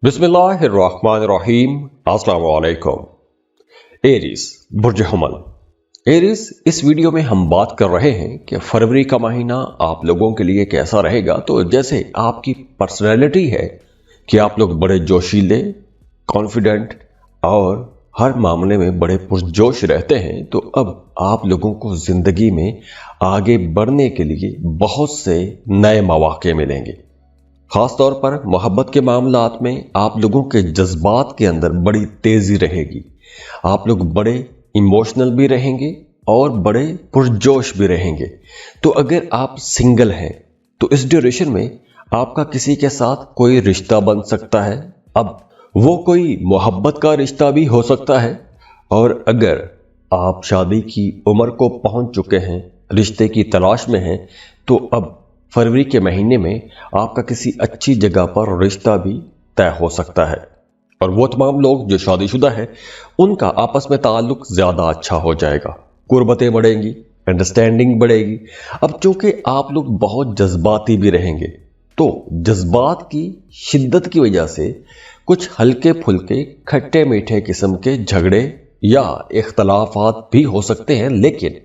बिस्मिल्लाहिर्रहमानिर्रहीम। अस्सलाम वालेकुम। एरीज बुर्ज हमल। एरीज, इस वीडियो में हम बात कर रहे हैं कि फरवरी का महीना आप लोगों के लिए कैसा रहेगा। तो जैसे आपकी पर्सनैलिटी है कि आप लोग बड़े जोशीले, कॉन्फिडेंट और हर मामले में बड़े पुरजोश रहते हैं, तो अब आप लोगों को जिंदगी में आगे बढ़ने के लिए बहुत से नए मौके मिलेंगे। खास तौर पर मोहब्बत के मामलात में आप लोगों के जज्बात के अंदर बड़ी तेजी रहेगी। आप लोग बड़े इमोशनल भी रहेंगे और बड़े पुरजोश भी रहेंगे। तो अगर आप सिंगल हैं तो इस ड्यूरेशन में आपका किसी के साथ कोई रिश्ता बन सकता है। अब वो कोई मोहब्बत का रिश्ता भी हो सकता है, और अगर आप शादी की उम्र को पहुंच चुके हैं, रिश्ते की तलाश में हैं, तो अब फरवरी के महीने में आपका किसी अच्छी जगह पर रिश्ता भी तय हो सकता है। और वो तमाम लोग जो शादीशुदा हैं, उनका आपस में ताल्लुक ज्यादा अच्छा हो जाएगा, कुर्बतें बढ़ेंगी, अंडरस्टैंडिंग बढ़ेगी। अब चूंकि आप लोग बहुत जज्बाती भी रहेंगे, तो जज्बात की शिद्दत की वजह से कुछ हल्के फुल्के खट्टे मीठे किस्म के झगड़े या इख्तलाफात भी हो सकते हैं। लेकिन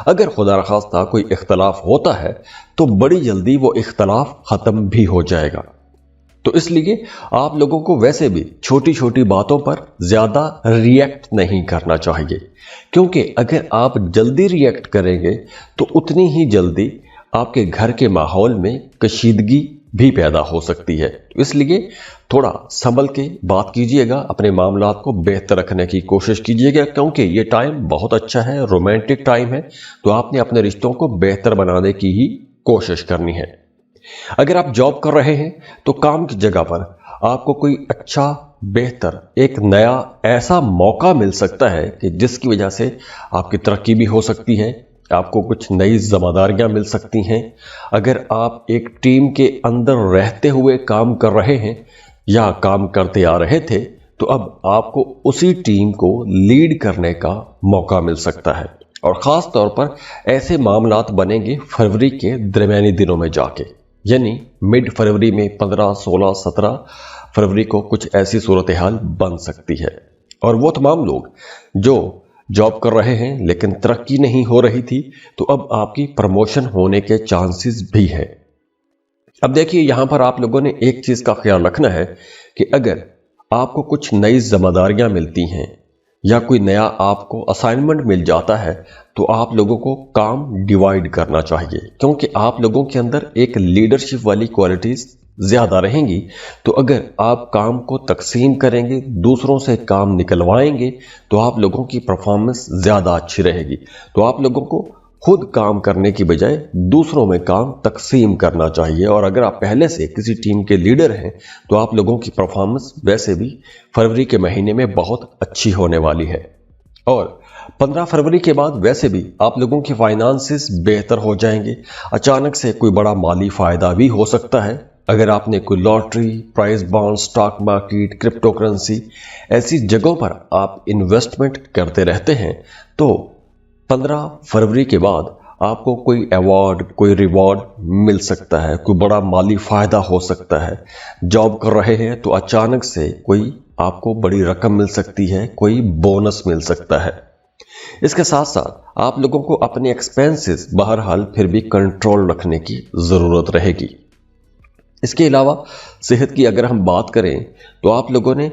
अगर खुदा न खास्ता कोई इख्तलाफ होता है तो बड़ी जल्दी वो इख्तलाफ खत्म भी हो जाएगा। तो इसलिए आप लोगों को वैसे भी छोटी छोटी बातों पर ज्यादा रिएक्ट नहीं करना चाहिए, क्योंकि अगर आप जल्दी रिएक्ट करेंगे तो उतनी ही जल्दी आपके घर के माहौल में कशीदगी भी पैदा हो सकती है। तो इसलिए थोड़ा संभल के बात कीजिएगा, अपने मामलात को बेहतर रखने की कोशिश कीजिएगा, क्योंकि ये टाइम बहुत अच्छा है, रोमांटिक टाइम है। तो आपने अपने रिश्तों को बेहतर बनाने की ही कोशिश करनी है। अगर आप जॉब कर रहे हैं तो काम की जगह पर आपको कोई अच्छा, बेहतर, एक नया ऐसा मौका मिल सकता है कि जिसकी वजह से आपकी तरक्की भी हो सकती है, आपको कुछ नई जिम्मेदारियां मिल सकती हैं। अगर आप एक टीम के अंदर रहते हुए काम कर रहे हैं या काम करते आ रहे थे, तो अब आपको उसी टीम को लीड करने का मौका मिल सकता है। और ख़ास तौर पर ऐसे मामलात बनेंगे फरवरी के दरमियानी दिनों में जाके, यानी मिड फरवरी में 15, 16, 17 फरवरी को कुछ ऐसी सूरत हाल बन सकती है। और वो तमाम लोग जो जॉब कर रहे हैं लेकिन तरक्की नहीं हो रही थी, तो अब आपकी प्रमोशन होने के चांसेस भी हैं। अब देखिए, यहां पर आप लोगों ने एक चीज का ख्याल रखना है कि अगर आपको कुछ नई जिम्मेदारियां मिलती हैं या कोई नया आपको असाइनमेंट मिल जाता है, तो आप लोगों को काम डिवाइड करना चाहिए, क्योंकि आप लोगों के अंदर एक लीडरशिप वाली क्वालिटीज ज्यादा रहेंगी। तो अगर आप काम को तकसीम करेंगे, दूसरों से काम निकलवाएंगे, तो आप लोगों की परफॉर्मेंस ज्यादा अच्छी रहेगी। तो आप लोगों को खुद काम करने की बजाय दूसरों में काम तकसीम करना चाहिए। और अगर आप पहले से किसी टीम के लीडर हैं, तो आप लोगों की परफॉर्मेंस वैसे भी फरवरी के महीने में बहुत अच्छी होने वाली है। और 15 फरवरी के बाद वैसे भी आप लोगों की फाइनेंसेस बेहतर हो जाएंगे। अचानक से कोई बड़ा माली फायदा भी हो सकता है। अगर आपने कोई lottery, price bond, stock market, crypto currency, ऐसी जगहों पर आप इन्वेस्टमेंट करते रहते हैं, तो 15 फरवरी के बाद आपको कोई अवार्ड, कोई रिवॉर्ड मिल सकता है, कोई बड़ा माली फायदा हो सकता है। जॉब कर रहे हैं तो अचानक से कोई आपको बड़ी रकम मिल सकती है, कोई बोनस मिल सकता है। इसके साथ साथ आप लोगों को अपने एक्सपेंसेस बहरहाल फिर भी कंट्रोल रखने की जरूरत रहेगी। इसके अलावा सेहत की अगर हम बात करें, तो आप लोगों ने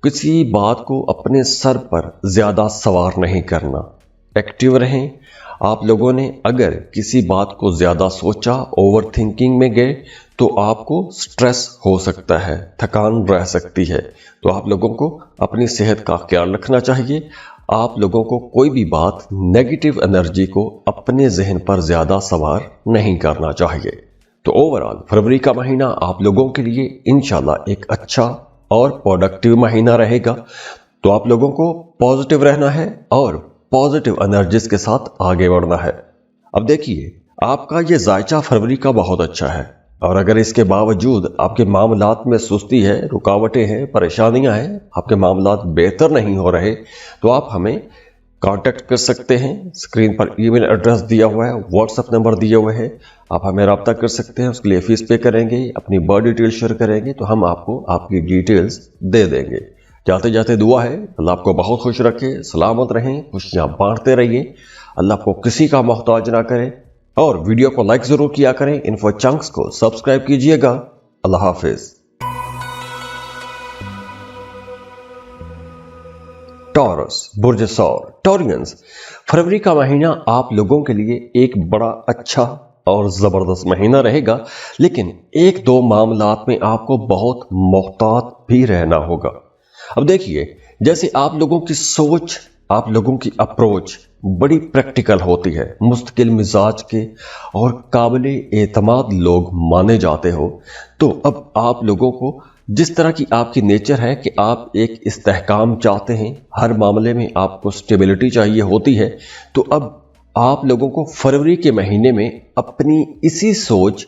किसी बात को अपने सर पर ज्यादा सवार नहीं करना, एक्टिव रहें। आप लोगों ने अगर किसी बात को ज्यादा सोचा, ओवर थिंकिंग में गए, तो आपको स्ट्रेस हो सकता है, थकान रह सकती है। तो आप लोगों को अपनी सेहत का ख्याल रखना चाहिए। आप लोगों को कोई भी बात, नेगेटिव एनर्जी को अपने जहन पर ज्यादा सवार नहीं करना चाहिए। तो ओवरऑल फरवरी का महीना आप लोगों के लिए इंशाल्लाह एक अच्छा और प्रोडक्टिव महीना रहेगा। तो आप लोगों को पॉजिटिव रहना है और पॉजिटिव एनर्जीज के साथ आगे बढ़ना है। अब देखिए, आपका ये जायचा फरवरी का बहुत अच्छा है, और अगर इसके बावजूद आपके मामलात में सुस्ती है, रुकावटें हैं, परेशानियां हैं, आपके मामलात बेहतर नहीं हो रहे, तो आप हमें कांटेक्ट कर सकते हैं। स्क्रीन पर ईमेल एड्रेस दिया हुआ है, व्हाट्सएप नंबर दिए हुए हैं, आप हमें रब्ता कर सकते हैं। उसके लिए फीस पे करेंगे, अपनी बर्थ डिटेल शेयर करेंगे तो हम आपको आपकी डिटेल्स दे देंगे। जाते जाते दुआ है अल्लाह आपको बहुत खुश रखे, सलामत रहें, खुशियां बांटते रहिए, अल्लाह आपको किसी का मोहताज ना करे। और वीडियो को लाइक जरूर किया करें, इन्फो चंक्स को सब्सक्राइब कीजिएगा। अल्लाह हाफिज। टॉरस, बुर्ज सौर, टॉरियंस, फरवरी का महीना आप लोगों के लिए एक बड़ा अच्छा और जबरदस्त महीना रहेगा, लेकिन एक दो मामलात में आपको बहुत मोहतात भी रहना होगा। अब देखिए, जैसे आप लोगों की सोच, आप लोगों की अप्रोच बड़ी प्रैक्टिकल होती है, मुस्तकिल मिजाज के और काबिले एतमाद लोग माने जाते हो, तो अब आप लोगों को जिस तरह की आपकी नेचर है कि आप एक इस्तेहकाम चाहते हैं, हर मामले में आपको स्टेबिलिटी चाहिए होती है, तो अब आप लोगों को फरवरी के महीने में अपनी इसी सोच,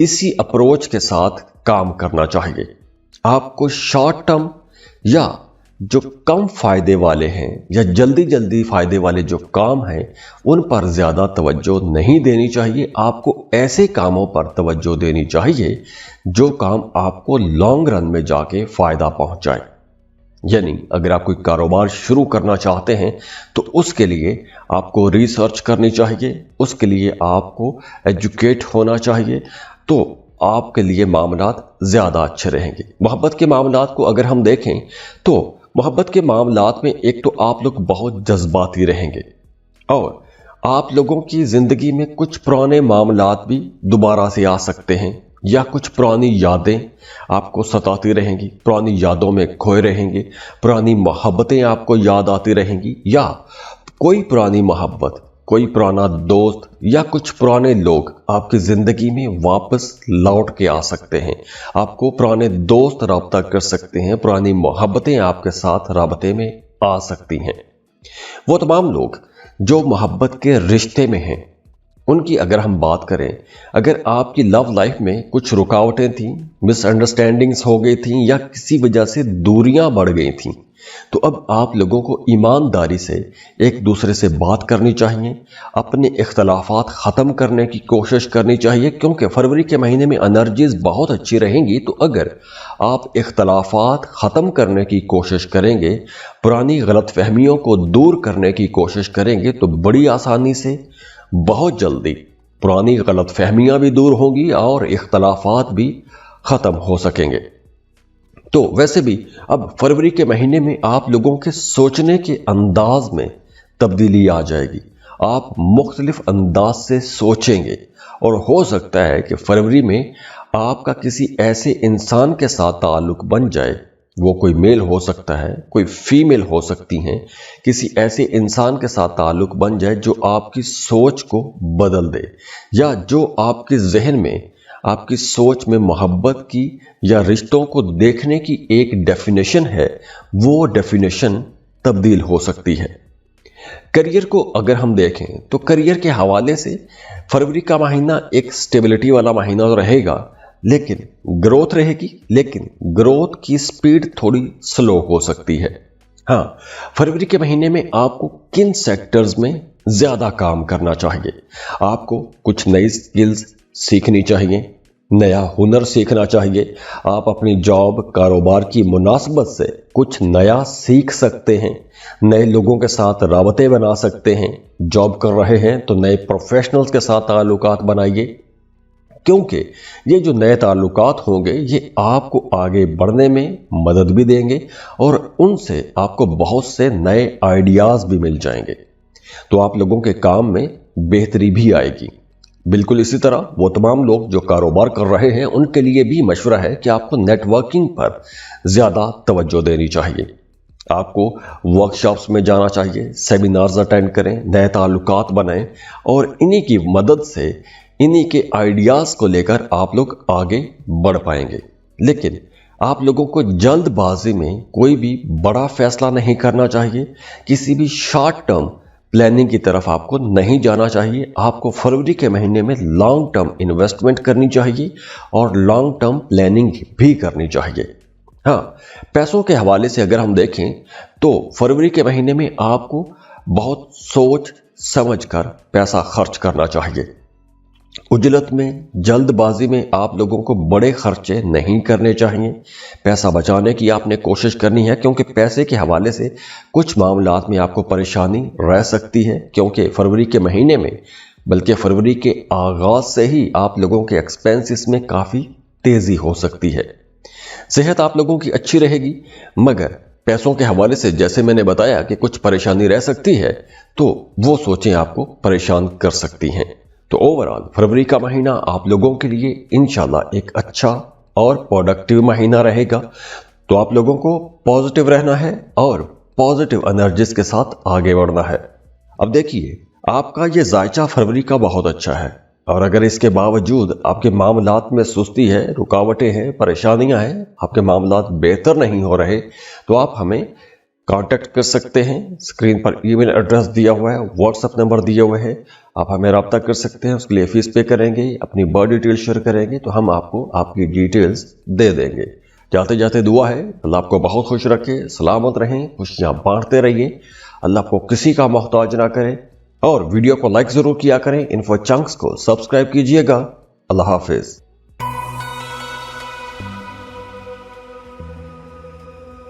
इसी अप्रोच के साथ काम करना चाहिए। आपको शॉर्ट टर्म या जो कम फायदे वाले हैं या जल्दी जल्दी फायदे वाले जो काम हैं उन पर ज्यादा तवज्जो नहीं देनी चाहिए। आपको ऐसे कामों पर तवज्जो देनी चाहिए जो काम आपको लॉन्ग रन में जाके फायदा पहुंचाए। यानी अगर आप कोई कारोबार शुरू करना चाहते हैं तो उसके लिए आपको रिसर्च करनी चाहिए, उसके लिए आपको एजुकेट होना चाहिए, तो आपके लिए मामलात ज्यादा अच्छे रहेंगे। मोहब्बत के मामलात को अगर हम देखें तो मोहब्बत के मामलात में एक तो आप लोग बहुत जज्बाती रहेंगे और आप लोगों की जिंदगी में कुछ पुराने मामलात भी दोबारा से आ सकते हैं या कुछ पुरानी यादें आपको सताती रहेंगी, पुरानी यादों में खोए रहेंगे, पुरानी मोहब्बतें आपको याद आती रहेंगी, या कोई पुरानी मोहब्बत, कोई पुराना दोस्त या कुछ पुराने लोग आपकी जिंदगी में वापस लौट के आ सकते हैं। आपको पुराने दोस्त राब्ता कर सकते हैं, पुरानी मोहब्बतें आपके साथ राब्ते में आ सकती हैं। वो तमाम लोग जो मोहब्बत के रिश्ते में हैं, उनकी अगर हम बात करें, अगर आपकी लव लाइफ में कुछ रुकावटें थीं, मिसअंडरस्टैंडिंग्स हो गई थीं या किसी वजह से दूरियां बढ़ गई थीं, तो अब आप लोगों को ईमानदारी से एक दूसरे से बात करनी चाहिए, अपने इख्तलाफात ख़त्म करने की कोशिश करनी चाहिए, क्योंकि फरवरी के महीने में एनर्जीज बहुत अच्छी रहेंगी। तो अगर आप इख्तलाफात ख़त्म करने की कोशिश करेंगे, पुरानी गलतफहमियों को दूर करने की कोशिश करेंगे, तो बड़ी आसानी से बहुत जल्दी पुरानी गलतफहमियां भी दूर होंगी और इख्तलाफात भी ख़त्म हो सकेंगे। तो वैसे भी अब फरवरी के महीने में आप लोगों के सोचने के अंदाज में तब्दीली आ जाएगी। आप मुख्तलिफ अंदाज से सोचेंगे और हो सकता है कि फरवरी में आपका किसी ऐसे इंसान के साथ ताल्लुक बन जाए, वो कोई मेल हो सकता है, कोई फीमेल हो सकती हैं, किसी ऐसे इंसान के साथ ताल्लुक बन जाए जो आपकी सोच को बदल दे, या जो आपके जहन में, आपकी सोच में मोहब्बत की या रिश्तों को देखने की एक डेफिनेशन है, वो डेफिनेशन तब्दील हो सकती है। करियर को अगर हम देखें तो करियर के हवाले से फरवरी का महीना एक स्टेबिलिटी वाला महीना तो रहेगा, लेकिन ग्रोथ रहेगी, लेकिन ग्रोथ की स्पीड थोड़ी स्लो हो सकती है। हाँ, फरवरी के महीने में आपको किन सेक्टर्स में ज्यादा काम करना चाहिए? आपको कुछ नई स्किल्स सीखनी चाहिए, नया हुनर सीखना चाहिए। आप अपनी जॉब, कारोबार की मुनासबत से कुछ नया सीख सकते हैं, नए लोगों के साथ राबते बना सकते हैं। जॉब कर रहे हैं तो नए प्रोफेशनल्स के साथ ताल्लुकात बनाइए, क्योंकि ये जो नए ताल्लुकात होंगे ये आपको आगे बढ़ने में मदद भी देंगे और उनसे आपको बहुत से नए आइडियाज भी मिल जाएंगे, तो आप लोगों के काम में बेहतरी भी आएगी। बिल्कुल इसी तरह वो तमाम लोग जो कारोबार कर रहे हैं उनके लिए भी मशवरा है कि आपको नेटवर्किंग पर ज्यादा तवज्जो देनी चाहिए। आपको वर्कशॉप्स में जाना चाहिए, सेमिनार्स अटेंड करें, नए ताल्लुकात बनाएं और इन्हीं की मदद से, इन्हीं के आइडियाज को लेकर आप लोग आगे बढ़ पाएंगे। लेकिन आप लोगों को जल्दबाजी में कोई भी बड़ा फैसला नहीं करना चाहिए, किसी भी शॉर्ट टर्म प्लानिंग की तरफ आपको नहीं जाना चाहिए। आपको फरवरी के महीने में लॉन्ग टर्म इन्वेस्टमेंट करनी चाहिए और लॉन्ग टर्म प्लानिंग भी करनी चाहिए। हाँ, पैसों के हवाले से अगर हम देखें तो फरवरी के महीने में आपको बहुत सोच समझ कर पैसा खर्च करना चाहिए। उजलत में, जल्दबाजी में आप लोगों को बड़े खर्चे नहीं करने चाहिए। पैसा बचाने की आपने कोशिश करनी है, क्योंकि पैसे के हवाले से कुछ मामलात में आपको परेशानी रह सकती है, क्योंकि फरवरी के महीने में, बल्कि फरवरी के आगाज से ही आप लोगों के एक्सपेंसेस में काफ़ी तेज़ी हो सकती है। सेहत आप लोगों की अच्छी रहेगी, मगर पैसों के हवाले से जैसे मैंने बताया कि कुछ परेशानी रह सकती है, तो वो सोचें आपको परेशान कर सकती हैं। तो ओवरऑल फरवरी का महीना आप लोगों के लिए इंशाल्लाह एक अच्छा और प्रोडक्टिव महीना रहेगा। तो आप लोगों को पॉजिटिव रहना है और पॉजिटिव एनर्जीज के साथ आगे बढ़ना है। अब देखिए, आपका ये जायचा फरवरी का बहुत अच्छा है, और अगर इसके बावजूद आपके मामलात में सुस्ती है, रुकावटें हैं, परेशानियां हैं, आपके मामलात बेहतर नहीं हो रहे, तो आप हमें कांटेक्ट कर सकते हैं। स्क्रीन पर ईमेल एड्रेस दिया हुआ है, व्हाट्सएप नंबर दिए हुए हैं, आप हमें रब्ता कर सकते हैं। उसके लिए फीस पे करेंगे, अपनी बर्थ डिटेल शेयर करेंगे तो हम आपको आपकी डिटेल्स दे देंगे। जाते जाते दुआ है, अल्लाह आपको बहुत खुश रखे, सलामत रहें, खुशियां बांटते रहिए, अल्लाह आपको किसी का मोहताज ना करे। और वीडियो को लाइक जरूर किया करें, इन्फो चंक्स को सब्सक्राइब कीजिएगा। अल्लाह हाफिज।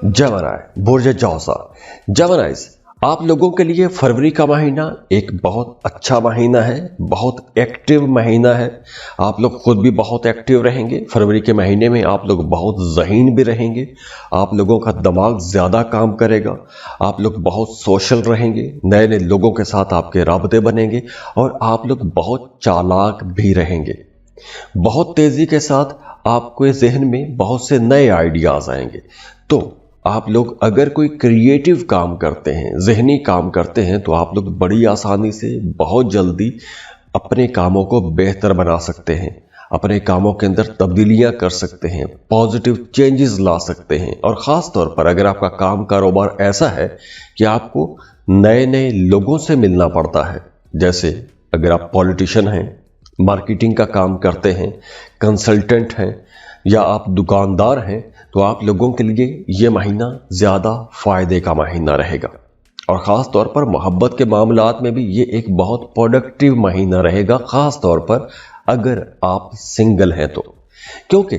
जेमिनी, बुर्ज जौसा। जेमिनीज, आप लोगों के लिए फरवरी का महीना एक बहुत अच्छा महीना है, बहुत एक्टिव महीना है। आप लोग खुद भी बहुत एक्टिव रहेंगे। फरवरी के महीने में आप लोग बहुत ज़हीन भी रहेंगे, आप लोगों का दिमाग ज़्यादा काम करेगा, आप लोग बहुत सोशल रहेंगे, नए नए लोगों के साथ आपके राबते बनेंगे, और आप लोग बहुत चालाक भी रहेंगे। बहुत तेज़ी के साथ आपके जहन में बहुत से नए आइडियाज़ आएंगे। तो आप लोग अगर कोई क्रिएटिव काम करते हैं, जहनी काम करते हैं, तो आप लोग बड़ी आसानी से बहुत जल्दी अपने कामों को बेहतर बना सकते हैं, अपने कामों के अंदर तब्दीलियां कर सकते हैं, पॉजिटिव चेंजेस ला सकते हैं। और ख़ास तौर पर अगर आपका काम कारोबार ऐसा है कि आपको नए नए लोगों से मिलना पड़ता है, जैसे अगर आप पॉलिटिशियन हैं, मार्केटिंग का काम करते हैं, कंसल्टेंट हैं, या आप दुकानदार हैं, तो आप लोगों के लिए ये महीना ज़्यादा फ़ायदे का महीना रहेगा। और ख़ास तौर पर मोहब्बत के मामलात में भी ये एक बहुत प्रोडक्टिव महीना रहेगा, ख़ास तौर पर अगर आप सिंगल हैं तो, क्योंकि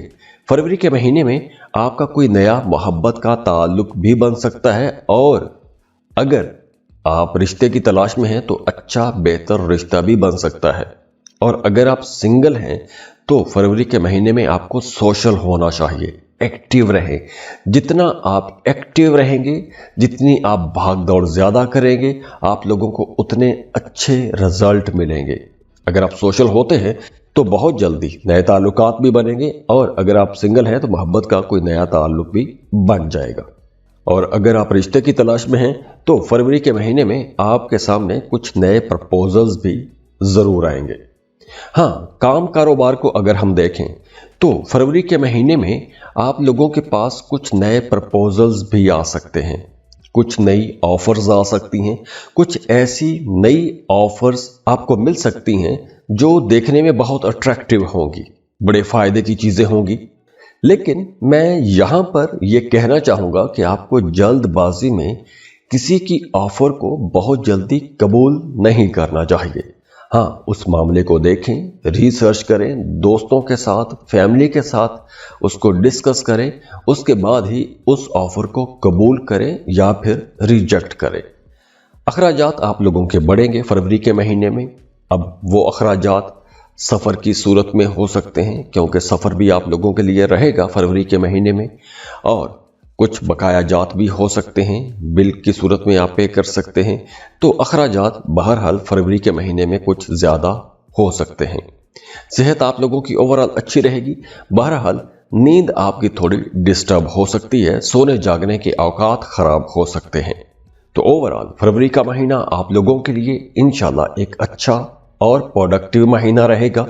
फरवरी के महीने में आपका कोई नया मोहब्बत का ताल्लुक भी बन सकता है, और अगर आप रिश्ते की तलाश में हैं तो अच्छा बेहतर रिश्ता भी बन सकता है। और अगर आप सिंगल हैं तो फरवरी के महीने में आपको सोशल होना चाहिए, एक्टिव रहें। जितना आप एक्टिव रहेंगे, जितनी आप भाग दौड़ ज़्यादा करेंगे, आप लोगों को उतने अच्छे रिजल्ट मिलेंगे। अगर आप सोशल होते हैं तो बहुत जल्दी नए ताल्लुकात भी बनेंगे, और अगर आप सिंगल हैं तो मोहब्बत का कोई नया ताल्लुक भी बन जाएगा। और अगर आप रिश्ते की तलाश में हैं तो फरवरी के महीने में आपके सामने कुछ नए प्रपोजल्स भी ज़रूर आएंगे। हाँ, काम कारोबार को अगर हम देखें तो फरवरी के महीने में आप लोगों के पास कुछ नए प्रपोजल्स भी आ सकते हैं, कुछ नई ऑफर्स आ सकती हैं, कुछ ऐसी नई ऑफर्स आपको मिल सकती हैं जो देखने में बहुत अट्रैक्टिव होंगी, बड़े फायदे की चीज़ें होंगी। लेकिन मैं यहाँ पर यह कहना चाहूँगा कि आपको जल्दबाजी में किसी की ऑफर को बहुत जल्दी कबूल नहीं करना चाहिए। हाँ, उस मामले को देखें, रिसर्च करें, दोस्तों के साथ, फैमिली के साथ उसको डिस्कस करें, उसके बाद ही उस ऑफर को कबूल करें या फिर रिजेक्ट करें। अखराजात आप लोगों के बढ़ेंगे फरवरी के महीने में। अब वो अखराजात सफ़र की सूरत में हो सकते हैं, क्योंकि सफ़र भी आप लोगों के लिए रहेगा फरवरी के महीने में, और कुछ बकाया जात भी हो सकते हैं, बिल की सूरत में आप पे कर सकते हैं। तो अखराजात बहरहाल फरवरी के महीने में कुछ ज़्यादा हो सकते हैं। सेहत आप लोगों की ओवरऑल अच्छी रहेगी। बहरहाल नींद आपकी थोड़ी डिस्टर्ब हो सकती है, सोने जागने के औकात ख़राब हो सकते हैं। तो ओवरऑल फरवरी का महीना आप लोगों के लिए इंशाल्लाह एक अच्छा और प्रोडक्टिव महीना रहेगा।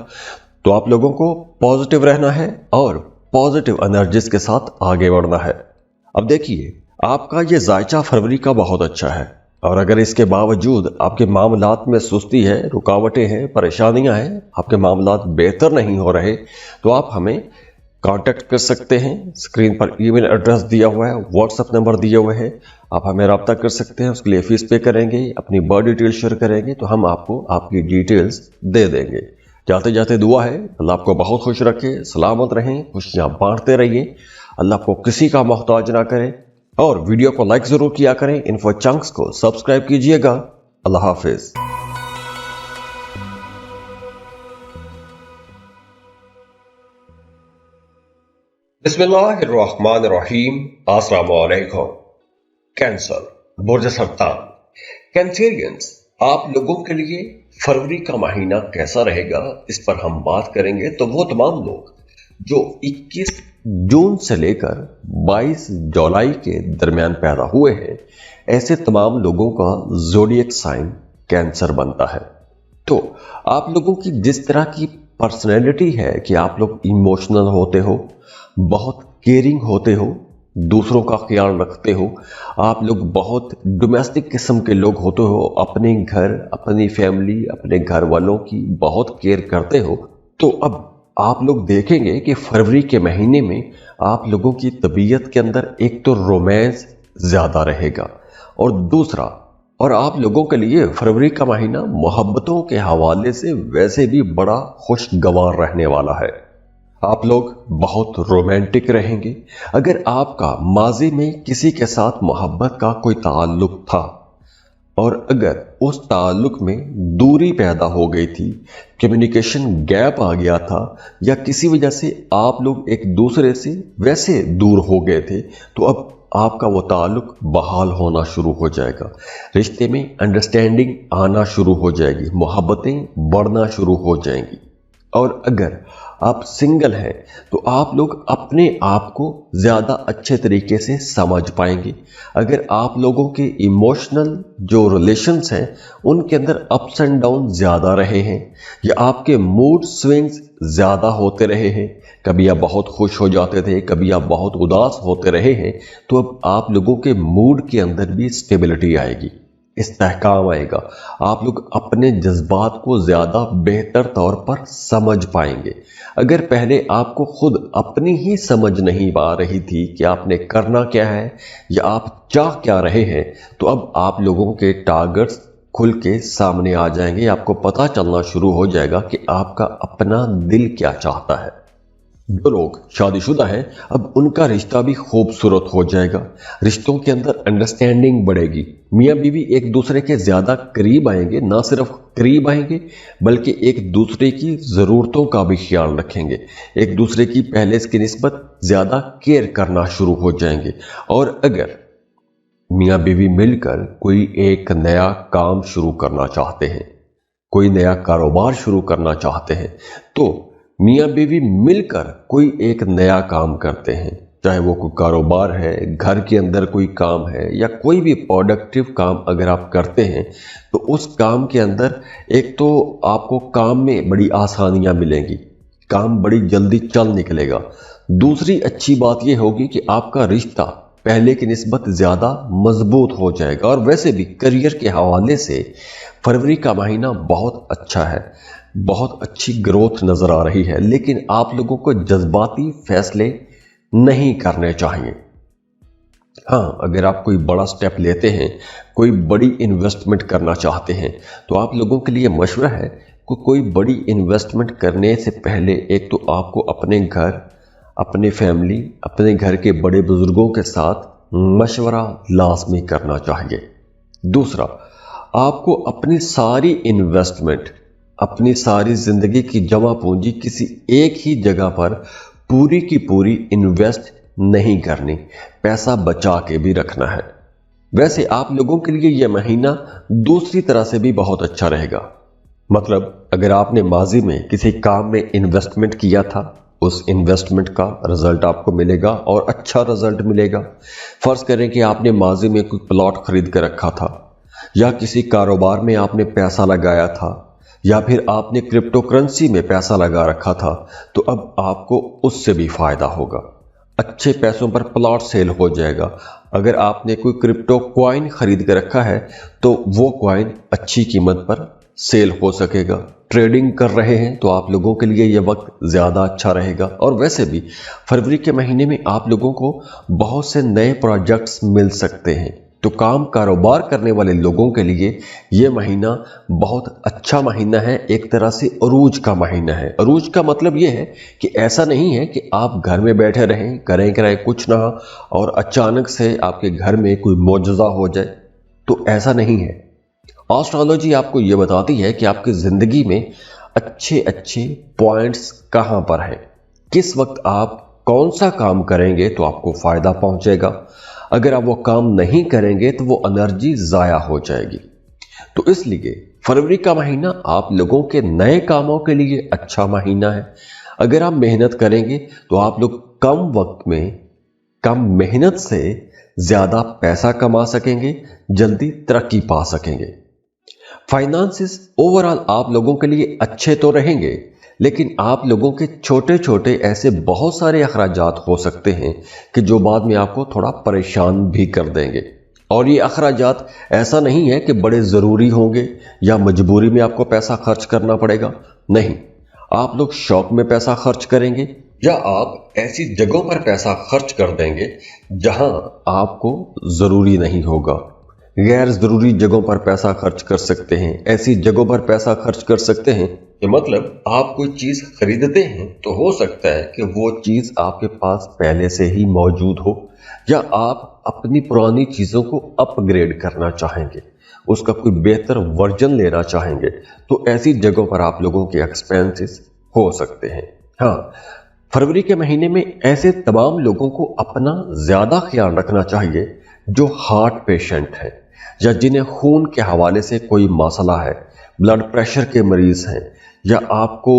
तो आप लोगों को पॉजिटिव रहना है और पॉजिटिव एनर्जीज के साथ आगे बढ़ना है। अब देखिए, आपका ये जायचा फरवरी का बहुत अच्छा है, और अगर इसके बावजूद आपके मामलात में सुस्ती है, रुकावटें हैं, परेशानियां हैं, आपके मामलात बेहतर नहीं हो रहे, तो आप हमें कांटेक्ट कर सकते हैं। स्क्रीन पर ईमेल एड्रेस दिया हुआ है, व्हाट्सएप नंबर दिए हुए हैं, आप हमें रब्ता कर सकते हैं। उसके लिए फीस पे करेंगे, अपनी बर्थ डिटेल शेयर करेंगे तो हम आपको आपकी डिटेल्स दे देंगे। जाते जाते दुआ है अल्लाह आपको बहुत खुश रखे, सलामत रहें, खुशियां बांटते रहिए, अल्लाह आपको किसी का मोहताज ना करे। और वीडियो को लाइक जरूर किया करें। इन्फो चंक्स को सब्सक्राइब कीजिएगा। अल्लाह हाफिज। बिस्मिल्लाहिर्रहमानिर्रहीम। अस्सलाम वालेकुम। कैंसर, बुर्ज सरतान। कैंसेरियंस, आप लोगों के लिए फरवरी का महीना कैसा रहेगा इस पर हम बात करेंगे। तो वो तमाम लोग जो 21 जून से लेकर 22 जुलाई के दरमियान पैदा हुए हैं, ऐसे तमाम लोगों का ज़ोडिएक साइन कैंसर बनता है। तो आप लोगों की जिस तरह की पर्सनैलिटी है कि आप लोग इमोशनल होते हो, बहुत केयरिंग होते हो, दूसरों का ख्याल रखते हो, आप लोग बहुत डोमेस्टिक किस्म के लोग होते हो, अपने घर, अपनी फैमिली, अपने घर वालों की बहुत केयर करते हो। तो अब आप लोग देखेंगे कि फरवरी के महीने में आप लोगों की तबीयत के अंदर एक तो रोमांस ज़्यादा रहेगा और दूसरा, और आप लोगों के लिए फरवरी का महीना मोहब्बतों के हवाले से वैसे भी बड़ा खुशगवार रहने वाला है। आप लोग बहुत रोमांटिक रहेंगे। अगर आपका माजी में किसी के साथ मोहब्बत का कोई ताल्लुक था और अगर उस ताल्लुक में दूरी पैदा हो गई थी, कम्युनिकेशन गैप आ गया था, या किसी वजह से आप लोग एक दूसरे से वैसे दूर हो गए थे, तो अब आपका वो ताल्लुक बहाल होना शुरू हो जाएगा। रिश्ते में अंडरस्टैंडिंग आना शुरू हो जाएगी, मोहब्बतें बढ़ना शुरू हो जाएंगी। और अगर आप सिंगल हैं तो आप लोग अपने आप को ज़्यादा अच्छे तरीके से समझ पाएंगे। अगर आप लोगों के इमोशनल जो रिलेशंस हैं उनके अंदर अप्स एंड डाउन ज़्यादा रहे हैं, या आपके मूड स्विंग्स ज़्यादा होते रहे हैं, कभी आप बहुत खुश हो जाते थे, कभी आप बहुत उदास होते रहे हैं, तो अब आप लोगों के मूड के अंदर भी स्टेबिलिटी आएगी, इस्तेहकाम आएगा। आप लोग अपने जज्बात को ज़्यादा बेहतर तौर पर समझ पाएंगे। अगर पहले आपको खुद अपनी ही समझ नहीं आ रही थी कि आपने करना क्या है या आप चाह क्या रहे हैं, तो अब आप लोगों के टारगेट्स खुल के सामने आ जाएंगे। आपको पता चलना शुरू हो जाएगा कि आपका अपना दिल क्या चाहता है। जो लोग शादीशुदा हैं, अब उनका रिश्ता भी खूबसूरत हो जाएगा। रिश्तों के अंदर अंडरस्टैंडिंग बढ़ेगी। मियाँ बीवी एक दूसरे के ज़्यादा करीब आएंगे, ना सिर्फ करीब आएंगे बल्कि एक दूसरे की ज़रूरतों का भी ख्याल रखेंगे, एक दूसरे की पहले की निस्बत ज़्यादा केयर करना शुरू हो जाएंगे। और अगर मियाँ बीवी मिलकर कोई एक नया काम शुरू करना चाहते हैं, कोई नया कारोबार शुरू करना चाहते हैं, तो मियाँ बीवी मिलकर कोई एक नया काम करते हैं, चाहे वो कोई कारोबार है, घर के अंदर कोई काम है, या कोई भी प्रोडक्टिव काम अगर आप करते हैं, तो उस काम के अंदर एक तो आपको काम में बड़ी आसानियां मिलेंगी, काम बड़ी जल्दी चल निकलेगा। दूसरी अच्छी बात यह होगी कि आपका रिश्ता पहले की निस्बत ज़्यादा मजबूत हो जाएगा। और वैसे भी करियर के हवाले से फरवरी का महीना बहुत अच्छा है, बहुत अच्छी ग्रोथ नज़र आ रही है, लेकिन आप लोगों को जज्बाती फैसले नहीं करने चाहिए। हाँ, अगर आप कोई बड़ा स्टेप लेते हैं, कोई बड़ी इन्वेस्टमेंट करना चाहते हैं, तो आप लोगों के लिए मशवरा है कि कोई बड़ी इन्वेस्टमेंट करने से पहले एक तो आपको अपने घर, अपने फैमिली, अपने घर के बड़े बुजुर्गों के साथ मशवरा लाजमी करना चाहिए। दूसरा, आपको अपनी सारी इन्वेस्टमेंट, अपनी सारी ज़िंदगी की जमा पूंजी किसी एक ही जगह पर पूरी की पूरी इन्वेस्ट नहीं करनी, पैसा बचा के भी रखना है। वैसे आप लोगों के लिए यह महीना दूसरी तरह से भी बहुत अच्छा रहेगा। मतलब अगर आपने माजी में किसी काम में इन्वेस्टमेंट किया था, उस इन्वेस्टमेंट का रिजल्ट आपको मिलेगा और अच्छा रिजल्ट मिलेगा। फर्ज करें कि आपने माजी में कोई प्लॉट खरीद कर रखा था, या किसी कारोबार में आपने पैसा लगाया था, या फिर आपने क्रिप्टो करेंसी में पैसा लगा रखा था, तो अब आपको उससे भी फायदा होगा। अच्छे पैसों पर प्लॉट सेल हो जाएगा। अगर आपने कोई क्रिप्टो कॉइन खरीद कर रखा है तो वो कॉइन अच्छी कीमत पर सेल हो सकेगा, ट्रेडिंग कर रहे हैं तो आप लोगों के लिए ये वक्त ज़्यादा अच्छा रहेगा। और वैसे भी फरवरी के महीने में आप लोगों को बहुत से नए प्रोजेक्ट्स मिल सकते हैं। तो काम कारोबार करने वाले लोगों के लिए ये महीना बहुत अच्छा महीना है, एक तरह से अरूज का महीना है। अरूज का मतलब ये है कि ऐसा नहीं है कि आप घर में बैठे रहें, करें कुछ ना और अचानक से आपके घर में कोई मौजज़ा हो जाए, तो ऐसा नहीं है। एस्ट्रोलॉजी आपको ये बताती है कि आपकी ज़िंदगी में अच्छे अच्छे पॉइंट्स कहाँ पर हैं, किस वक्त आप कौन सा काम करेंगे तो आपको फ़ायदा पहुँचेगा, अगर आप वो काम नहीं करेंगे तो वो एनर्जी ज़ाया हो जाएगी। तो इसलिए फरवरी का महीना आप लोगों के नए कामों के लिए अच्छा महीना है। अगर आप मेहनत करेंगे तो आप लोग कम वक्त में कम मेहनत से ज़्यादा पैसा कमा सकेंगे, जल्दी तरक्की पा सकेंगे। फाइनेंसेस ओवरऑल आप लोगों के लिए अच्छे तो रहेंगे, लेकिन आप लोगों के छोटे छोटे ऐसे बहुत सारे अखराजात हो सकते हैं कि जो बाद में आपको थोड़ा परेशान भी कर देंगे। और ये अखराजात ऐसा नहीं है कि बड़े ज़रूरी होंगे या मजबूरी में आपको पैसा खर्च करना पड़ेगा, नहीं। आप लोग शौक में पैसा खर्च करेंगे या आप ऐसी जगहों पर पैसा खर्च कर देंगे जहां आपको ज़रूरी नहीं होगा। गैर ज़रूरी जगहों पर पैसा खर्च कर सकते हैं, ऐसी जगहों पर पैसा खर्च कर सकते हैं कि मतलब आप कोई चीज़ खरीदते हैं तो हो सकता है कि वो चीज़ आपके पास पहले से ही मौजूद हो, या आप अपनी पुरानी चीज़ों को अपग्रेड करना चाहेंगे, उसका कोई बेहतर वर्जन लेना चाहेंगे, तो ऐसी जगहों पर आप लोगों के एक्सपेंसेस हो सकते हैं। हाँ, फरवरी के महीने में ऐसे तमाम लोगों को अपना ज़्यादा ख्याल रखना चाहिए जो हार्ट पेशेंट हैं या जिन्हें खून के हवाले से कोई मसला है, ब्लड प्रेशर के मरीज़ हैं या आपको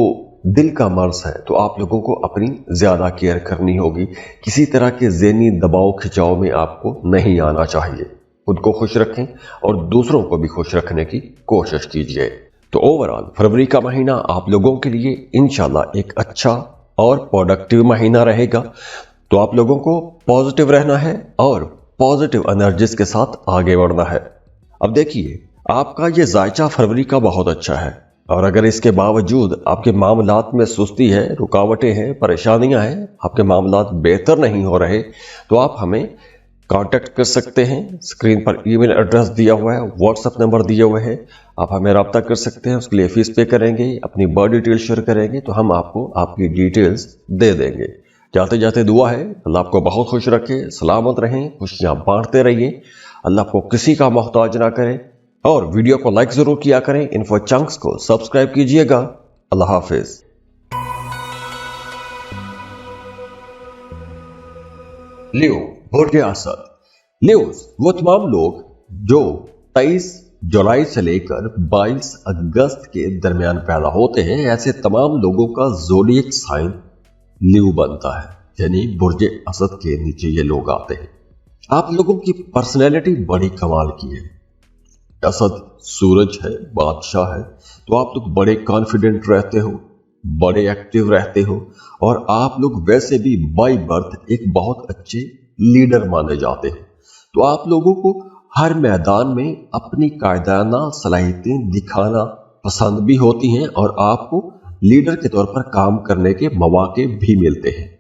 दिल का मर्ज है, तो आप लोगों को अपनी ज़्यादा केयर करनी होगी। किसी तरह के ज़हनी दबाव खिंचाव में आपको नहीं आना चाहिए। खुद को खुश रखें और दूसरों को भी खुश रखने की कोशिश कीजिए। तो ओवरऑल फरवरी का महीना आप लोगों के लिए इंशाल्लाह एक अच्छा और प्रोडक्टिव महीना रहेगा। तो आप लोगों को पॉजिटिव रहना है और पॉजिटिव एनर्जीज के साथ आगे बढ़ना है। अब देखिए, आपका ये जायचा फरवरी का बहुत अच्छा है, और अगर इसके बावजूद आपके मामलात में सुस्ती है, रुकावटें हैं, परेशानियां हैं, आपके मामलात बेहतर नहीं हो रहे, तो आप हमें कांटेक्ट कर सकते हैं। स्क्रीन पर ईमेल एड्रेस दिया हुआ है, व्हाट्सएप नंबर दिए हुए हैं, आप हमें रब्ता कर सकते हैं। उसके लिए फीस पे करेंगे, अपनी बर्थ डिटेल शेयर करेंगे तो हम आपको आपकी डिटेल्स दे देंगे। जाते जाते दुआ है अल्लाह आपको बहुत खुश रखे, सलामत रहें, खुशियां बांटते रहिए, अल्लाह आपको किसी का मोहताज ना करे। और वीडियो को लाइक जरूर किया करें, इन्फो चंक्स को सब्सक्राइब कीजिएगा। अल्लाह हाफिज। लियो बुर्ज असद। लियोस वो तमाम लोग जो 23 जुलाई से लेकर 22 अगस्त के दरमियान पैदा होते हैं, ऐसे तमाम लोगों का ज़ोडिएक साइन लियो बनता है, यानी बुर्ज असद के नीचे ये लोग आते हैं। आप लोगों की पर्सनैलिटी बड़ी कमाल की है। असद सूरज है, बादशाह है, तो आप लोग बड़े कॉन्फिडेंट रहते हो, बड़े एक्टिव रहते हो, और आप लोग वैसे भी बाय बर्थ एक बहुत अच्छे लीडर माने जाते हो। तो आप लोगों को हर मैदान में अपनी कायदाना सलाहियतें दिखाना पसंद भी होती हैं और आपको लीडर के तौर पर काम करने के मौके भी मिलते हैं।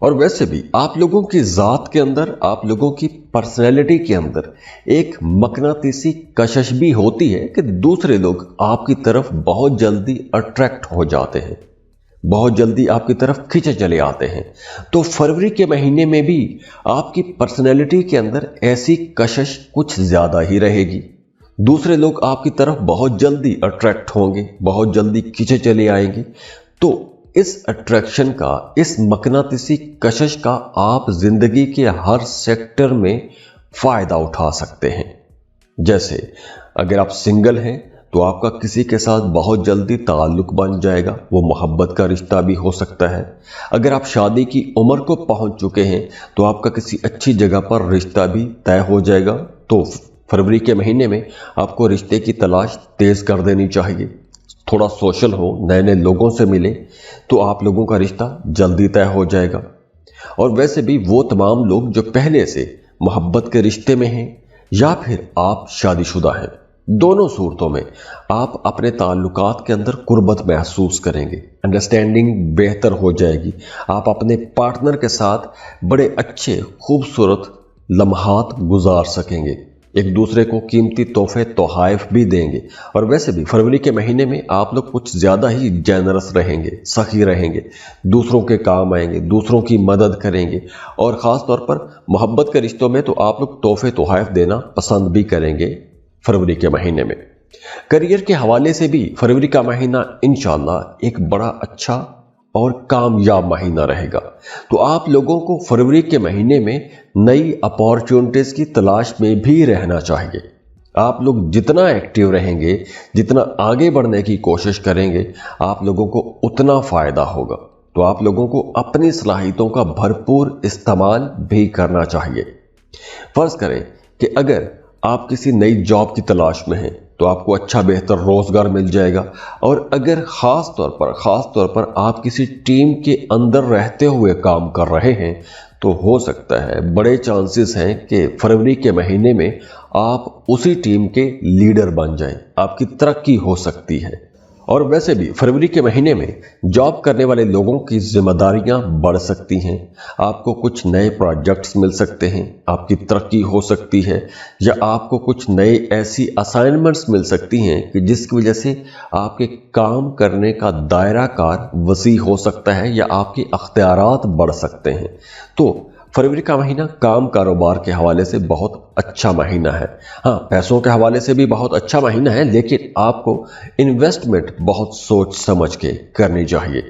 और वैसे भी आप लोगों की ज़ात के अंदर, आप लोगों की पर्सनैलिटी के अंदर एक मकनातीसी कशिश भी होती है कि दूसरे लोग आपकी तरफ बहुत जल्दी अट्रैक्ट हो जाते हैं, बहुत जल्दी आपकी तरफ खींचे चले आते हैं। तो फरवरी के महीने में भी आपकी पर्सनैलिटी के अंदर ऐसी कशिश कुछ ज़्यादा ही रहेगी। दूसरे लोग आपकी तरफ बहुत जल्दी अट्रैक्ट होंगे, बहुत जल्दी खींचे चले आएंगे। तो इस अट्रैक्शन का, इस मकनातीसी कशिश का आप जिंदगी के हर सेक्टर में फ़ायदा उठा सकते हैं। जैसे अगर आप सिंगल हैं तो आपका किसी के साथ बहुत जल्दी ताल्लुक बन जाएगा, वो मोहब्बत का रिश्ता भी हो सकता है। अगर आप शादी की उम्र को पहुंच चुके हैं तो आपका किसी अच्छी जगह पर रिश्ता भी तय हो जाएगा। तो फरवरी के महीने में आपको रिश्ते की तलाश तेज़ कर देनी चाहिए। थोड़ा सोशल हो, नए नए लोगों से मिले तो आप लोगों का रिश्ता जल्दी तय हो जाएगा। और वैसे भी वो तमाम लोग जो पहले से मोहब्बत के रिश्ते में हैं या फिर आप शादीशुदा हैं, दोनों सूरतों में आप अपने ताल्लुकात के अंदर कुर्बत महसूस करेंगे, अंडरस्टैंडिंग बेहतर हो जाएगी। आप अपने पार्टनर के साथ बड़े अच्छे खूबसूरत लम्हात गुजार सकेंगे, एक दूसरे को कीमती तोहफे तोहाइफ भी देंगे। और वैसे भी फरवरी के महीने में आप लोग कुछ ज़्यादा ही जेनरस रहेंगे, सखी रहेंगे, दूसरों के काम आएंगे, दूसरों की मदद करेंगे। और ख़ास तौर पर मोहब्बत के रिश्तों में तो आप लोग तोहफे तोहाइफ देना पसंद भी करेंगे फरवरी के महीने में। करियर के हवाले से भी फरवरी का महीना इंशाल्लाह एक बड़ा अच्छा और कामयाब महीना रहेगा। तो आप लोगों को फरवरी के महीने में नई अपॉर्चुनिटीज की तलाश में भी रहना चाहिए। आप लोग जितना एक्टिव रहेंगे, जितना आगे बढ़ने की कोशिश करेंगे, आप लोगों को उतना फायदा होगा। तो आप लोगों को अपनी सलाहियतों का भरपूर इस्तेमाल भी करना चाहिए। फर्ज करें कि अगर आप किसी नई जॉब की तलाश में हैं तो आपको अच्छा बेहतर रोजगार मिल जाएगा। और अगर खास तौर पर आप किसी टीम के अंदर रहते हुए काम कर रहे हैं तो हो सकता है, बड़े चांसेस हैं कि फरवरी के महीने में आप उसी टीम के लीडर बन जाएं, आपकी तरक्की हो सकती है। और वैसे भी फरवरी के महीने में जॉब करने वाले लोगों की जिम्मेदारियां बढ़ सकती हैं, आपको कुछ नए प्रोजेक्ट्स मिल सकते हैं, आपकी तरक्की हो सकती है, या आपको कुछ नए ऐसी असाइनमेंट्स मिल सकती हैं कि जिसकी वजह से आपके काम करने का दायरा कार वसी हो सकता है या आपके अख्तियारात बढ़ सकते हैं। तो फरवरी का महीना काम कारोबार के हवाले से बहुत अच्छा महीना है। हाँ, पैसों के हवाले से भी बहुत अच्छा महीना है, लेकिन आपको इन्वेस्टमेंट बहुत सोच समझ के करनी चाहिए,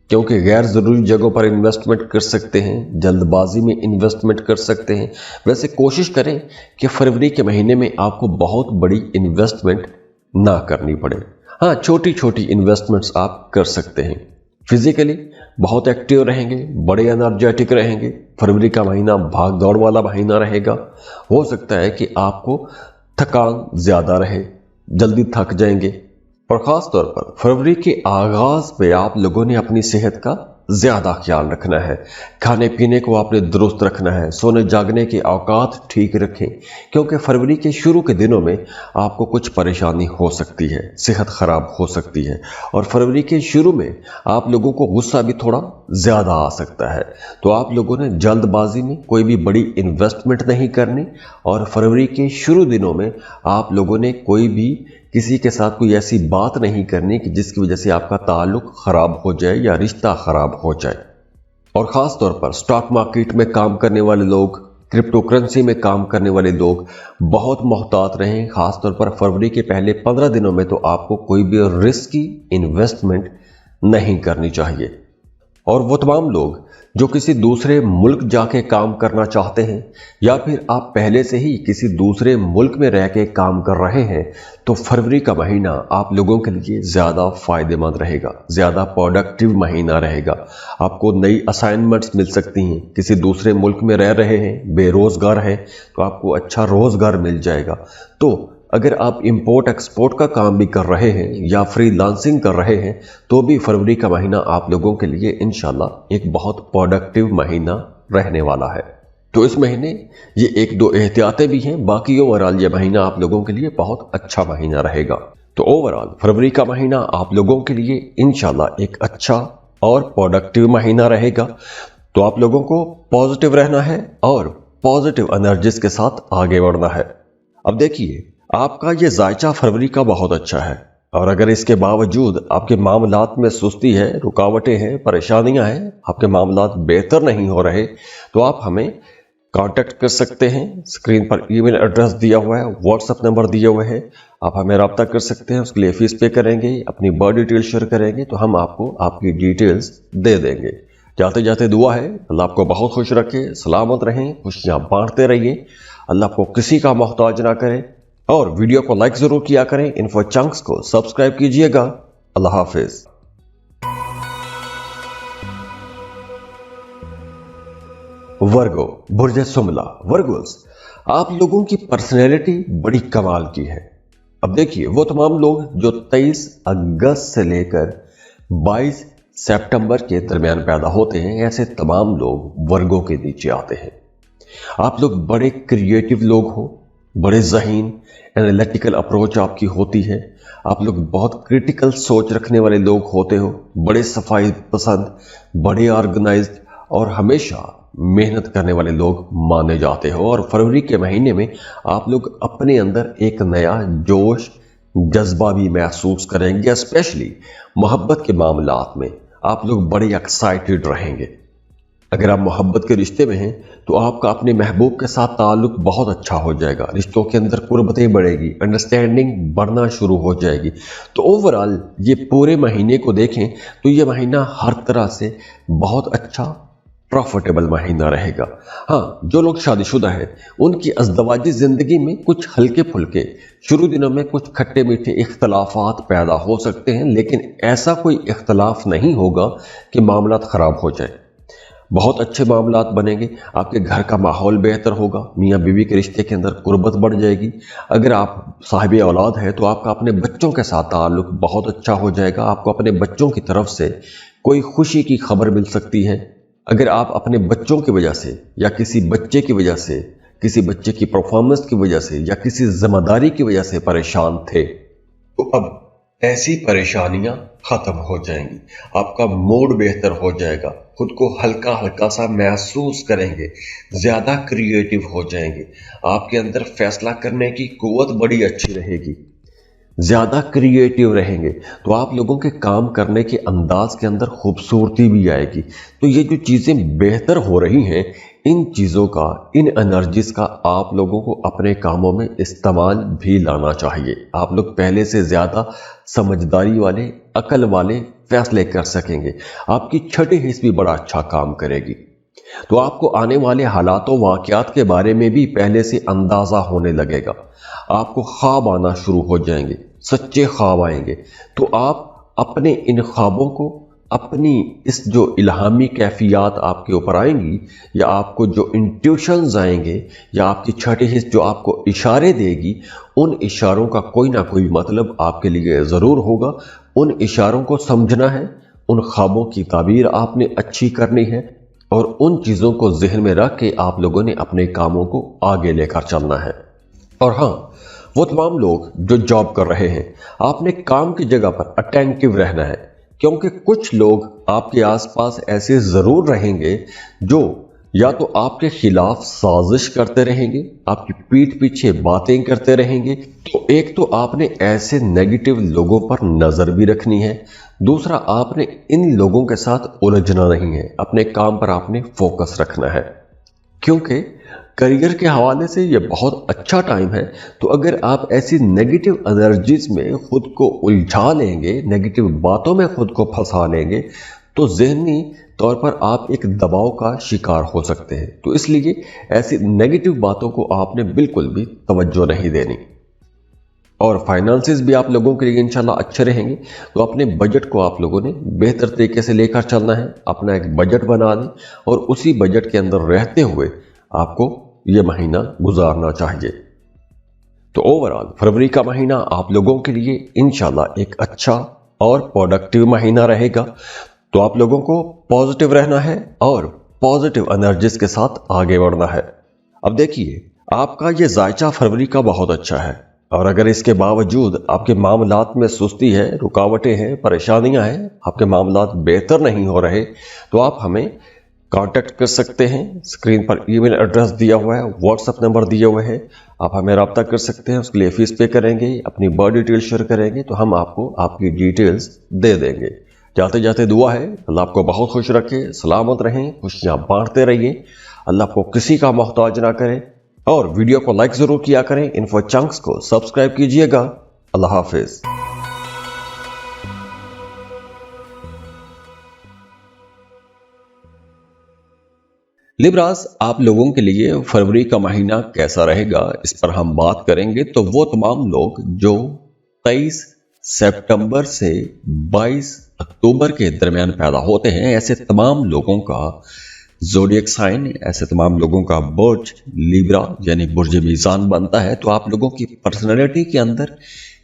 क्योंकि गैर ज़रूरी जगहों पर इन्वेस्टमेंट कर सकते हैं, जल्दबाजी में इन्वेस्टमेंट कर सकते हैं। वैसे कोशिश करें कि फरवरी के महीने में आपको बहुत बड़ी इन्वेस्टमेंट ना करनी पड़े। हाँ, छोटी छोटी इन्वेस्टमेंट्स आप कर सकते हैं। फिजिकली बहुत एक्टिव रहेंगे, बड़े एनर्जेटिक रहेंगे। फरवरी का महीना भाग दौड़ वाला महीना रहेगा। हो सकता है कि आपको थकान ज़्यादा रहे, जल्दी थक जाएंगे। और ख़ास तौर पर फरवरी के आगाज़ पे आप लोगों ने अपनी सेहत का ज़्यादा ख्याल रखना है, खाने पीने को आपने दुरुस्त रखना है, सोने जागने के औकात ठीक रखें, क्योंकि फरवरी के शुरू के दिनों में आपको कुछ परेशानी हो सकती है, सेहत ख़राब हो सकती है। और फरवरी के शुरू में आप लोगों को गुस्सा भी थोड़ा ज़्यादा आ सकता है। तो आप लोगों ने जल्दबाजी में कोई भी बड़ी इन्वेस्टमेंट नहीं करनी। और फरवरी के शुरू दिनों में आप लोगों ने कोई भी किसी के साथ कोई ऐसी बात नहीं करनी कि जिसकी वजह से आपका ताल्लुक ख़राब हो जाए या रिश्ता ख़राब हो जाए। और ख़ास तौर पर स्टॉक मार्केट में काम करने वाले लोग, क्रिप्टो करेंसी में काम करने वाले लोग बहुत मोहतात रहें। ख़ास तौर पर फरवरी के पहले 15 दिनों में तो आपको कोई भी रिस्की इन्वेस्टमेंट नहीं करनी चाहिए। और वो तमाम लोग जो किसी दूसरे मुल्क जाके काम करना चाहते हैं, या फिर आप पहले से ही किसी दूसरे मुल्क में रह के काम कर रहे हैं, तो फरवरी का महीना आप लोगों के लिए ज़्यादा फ़ायदेमंद रहेगा, ज़्यादा प्रोडक्टिव महीना रहेगा। आपको नई असाइनमेंट्स मिल सकती हैं। किसी दूसरे मुल्क में रह रहे हैं, बेरोज़गार हैं, तो आपको अच्छा रोज़गार मिल जाएगा। तो अगर आप इंपोर्ट एक्सपोर्ट का काम भी कर रहे हैं या फ्रीलांसिंग कर रहे हैं, तो भी फरवरी का महीना आप लोगों के लिए इंशाल्लाह एक बहुत प्रोडक्टिव महीना रहने वाला है। तो इस महीने ये एक दो एहतियातें भी हैं, बाकी ओवरऑल ये महीना आप लोगों के लिए बहुत अच्छा महीना रहेगा। तो ओवरऑल फरवरी का महीना आप लोगों के लिए इंशाल्लाह एक अच्छा और प्रोडक्टिव महीना रहेगा। तो आप लोगों को पॉजिटिव रहना है और पॉजिटिव एनर्जीज के साथ आगे बढ़ना है। अब देखिए, आपका ये जायचा फरवरी का बहुत अच्छा है, और अगर इसके बावजूद आपके मामलात में सुस्ती है, रुकावटें हैं, परेशानियां हैं, आपके मामलात बेहतर नहीं हो रहे, तो आप हमें कांटेक्ट कर सकते हैं। स्क्रीन पर ईमेल एड्रेस दिया हुआ है, व्हाट्सएप नंबर दिए हुए हैं, आप हमें रब्ता कर सकते हैं। उसके लिए फीस पे करेंगे, अपनी बर्थ डिटेल शेयर करेंगे तो हम आपको आपकी डिटेल्स दे देंगे। जाते जाते दुआ है अल्लाह आपको बहुत खुश रखे, सलामत रहें, खुशियाँ बांटते रहिए, अल्लाह आपको किसी का मोहताज ना करे। और वीडियो को लाइक जरूर किया करें, इन्फो चंक्स को सब्सक्राइब कीजिएगा। अल्लाह हाफिज। वर्गो, बुर्ज सुमला, वर्गोस, आप लोगों की पर्सनैलिटी बड़ी कमाल की है। अब देखिए, वो तमाम लोग जो 23 अगस्त से लेकर 22 सितंबर के दरमियान पैदा होते हैं, ऐसे तमाम लोग वर्गों के नीचे आते हैं। आप लोग बड़े क्रिएटिव लोग हो, बड़े ज़हीन, एनालिटिकल अप्रोच आपकी होती है। आप लोग बहुत क्रिटिकल सोच रखने वाले लोग होते हो, बड़े सफाई पसंद, बड़े ऑर्गेनाइज्ड और हमेशा मेहनत करने वाले लोग माने जाते हो। और फरवरी के महीने में आप लोग अपने अंदर एक नया जोश, जज्बा भी महसूस करेंगे। स्पेशली मोहब्बत के मामलात में आप लोग बड़े एक्साइटेड रहेंगे। अगर आप मोहब्बत के रिश्ते में हैं तो आपका अपने महबूब के साथ ताल्लुक बहुत अच्छा हो जाएगा। रिश्तों के अंदर कुर्बतें बढ़ेगी, अंडरस्टैंडिंग बढ़ना शुरू हो जाएगी। तो ओवरऑल ये पूरे महीने को देखें तो ये महीना हर तरह से बहुत अच्छा प्रॉफिटेबल महीना रहेगा। हाँ, जो लोग शादीशुदा हैं उनकी अज़दवाजी ज़िंदगी में कुछ हल्के फुल्के शुरू दिनों में कुछ खट्टे मीठे इख्तलाफात पैदा हो सकते हैं, लेकिन ऐसा कोई इख्तलाफ नहीं होगा कि मामलात ख़राब हो जाए। बहुत अच्छे मामलात बनेंगे, आपके घर का माहौल बेहतर होगा, मियाँ बीवी के रिश्ते के अंदर कुर्बत बढ़ जाएगी। अगर आप साहिब औलाद हैं तो आपका अपने बच्चों के साथ ताल्लुक बहुत अच्छा हो जाएगा। आपको अपने बच्चों की तरफ से कोई खुशी की खबर मिल सकती है। अगर आप अपने बच्चों की वजह से या किसी बच्चे की वजह से, किसी बच्चे की परफॉर्मेंस की वजह से या किसी जिम्मेदारी की वजह से परेशान थे तो अब ऐसी परेशानियां खत्म हो जाएंगी। आपका मूड बेहतर हो जाएगा, खुद को हल्का हल्का सा महसूस करेंगे, ज्यादा क्रिएटिव हो जाएंगे। आपके अंदर फैसला करने की कुव्वत बड़ी अच्छी रहेगी, ज्यादा क्रिएटिव रहेंगे तो आप लोगों के काम करने के अंदाज के अंदर खूबसूरती भी आएगी। तो ये जो चीजें बेहतर हो रही हैं, इन चीजों का, इन एनर्जीज का आप लोगों को अपने कामों में इस्तेमाल भी लाना चाहिए। आप लोग पहले से ज्यादा समझदारी वाले, अकल वाले फैसले कर सकेंगे। आपकी छठी हिस्स भी बड़ा अच्छा काम करेगी। तो आपको आने वाले हालातों, वाक़यात के बारे में भी पहले से अंदाजा होने लगेगा। आपको ख्वाब आना शुरू हो जाएंगे, सच्चे ख्वाब आएंगे। तो आप अपने इन ख्वाबों को, अपनी इस जो इल्हामी कैफियत आपके ऊपर आएंगी, या आपको जो इंट्यूशंस आएंगे, या आपकी छठी हिस्स जो आपको इशारे देगी, उन इशारों का कोई ना कोई मतलब आपके लिए ज़रूर होगा। उन इशारों को समझना है, उन ख्वाबों की ताबीर आपने अच्छी करनी है और उन चीज़ों को जहन में रख के आप लोगों ने अपने कामों को आगे लेकर चलना है। और हाँ, वो तमाम लोग जो जॉब कर रहे हैं, आपने काम की जगह पर अटेंटिव रहना है, क्योंकि कुछ लोग आपके आसपास ऐसे ज़रूर रहेंगे जो या तो आपके खिलाफ साजिश करते रहेंगे, आपकी पीठ पीछे बातें करते रहेंगे। तो एक तो आपने ऐसे नेगेटिव लोगों पर नज़र भी रखनी है, दूसरा आपने इन लोगों के साथ उलझना नहीं है, अपने काम पर आपने फोकस रखना है। क्योंकि करियर के हवाले से ये बहुत अच्छा टाइम है। तो अगर आप ऐसी नेगेटिव एनर्जीज में खुद को उलझा लेंगे, नेगेटिव बातों में खुद को फंसा लेंगे, तो ज़हनी तौर पर आप एक दबाव का शिकार हो सकते हैं। तो इसलिए ऐसी नेगेटिव बातों को आपने बिल्कुल भी तवज्जो नहीं देनी। और फाइनेंसेस भी आप लोगों के लिए इंशाल्लाह अच्छे रहेंगे। तो अपने बजट को आप लोगों ने बेहतर तरीके से लेकर चलना है। अपना एक बजट बना दें और उसी बजट के अंदर रहते हुए आपको ये महीना गुजारना चाहिए। तो ओवरऑल फरवरी का महीना आप लोगों के लिए इंशाल्लाह एक अच्छा और प्रोडक्टिव महीना रहेगा। तो आप लोगों को पॉजिटिव रहना है और पॉजिटिव एनर्जीज के साथ आगे बढ़ना है। अब देखिए, आपका ये जायचा फरवरी का बहुत अच्छा है, और अगर इसके बावजूद आपके मामलात में सुस्ती है, रुकावटें हैं, परेशानियां हैं, आपके मामलात बेहतर नहीं हो रहे, तो आप हमें कांटेक्ट कर सकते हैं। स्क्रीन पर ईमेल एड्रेस दिया हुआ है, व्हाट्सएप नंबर दिए हुए हैं, आप हमें रब्ता कर सकते हैं। उसके लिए फीस पे करेंगे, अपनी बर्थ डिटेल शेयर करेंगे तो हम आपको आपकी डिटेल्स दे देंगे। जाते जाते दुआ है अल्लाह आपको बहुत खुश रखे, सलामत रहें, खुशियाँ बांटते रहिए, अल्लाह आपको किसी का मोहताज ना करे। और वीडियो को लाइक जरूर किया करें, इन्फो चंक्स को सब्सक्राइब कीजिएगा। अल्लाह हाफिज। लिब्रास, आप लोगों के लिए फरवरी का महीना कैसा रहेगा इस पर हम बात करेंगे। तो वो तमाम लोग जो 23 सितंबर से 22 अक्टूबर के दरमियान पैदा होते हैं, ऐसे तमाम लोगों का ज़ोडिएक साइन, ऐसे तमाम लोगों का बुर्ज लिब्रा यानी बुर्ज मीज़ान बनता है। तो आप लोगों की पर्सनैलिटी के अंदर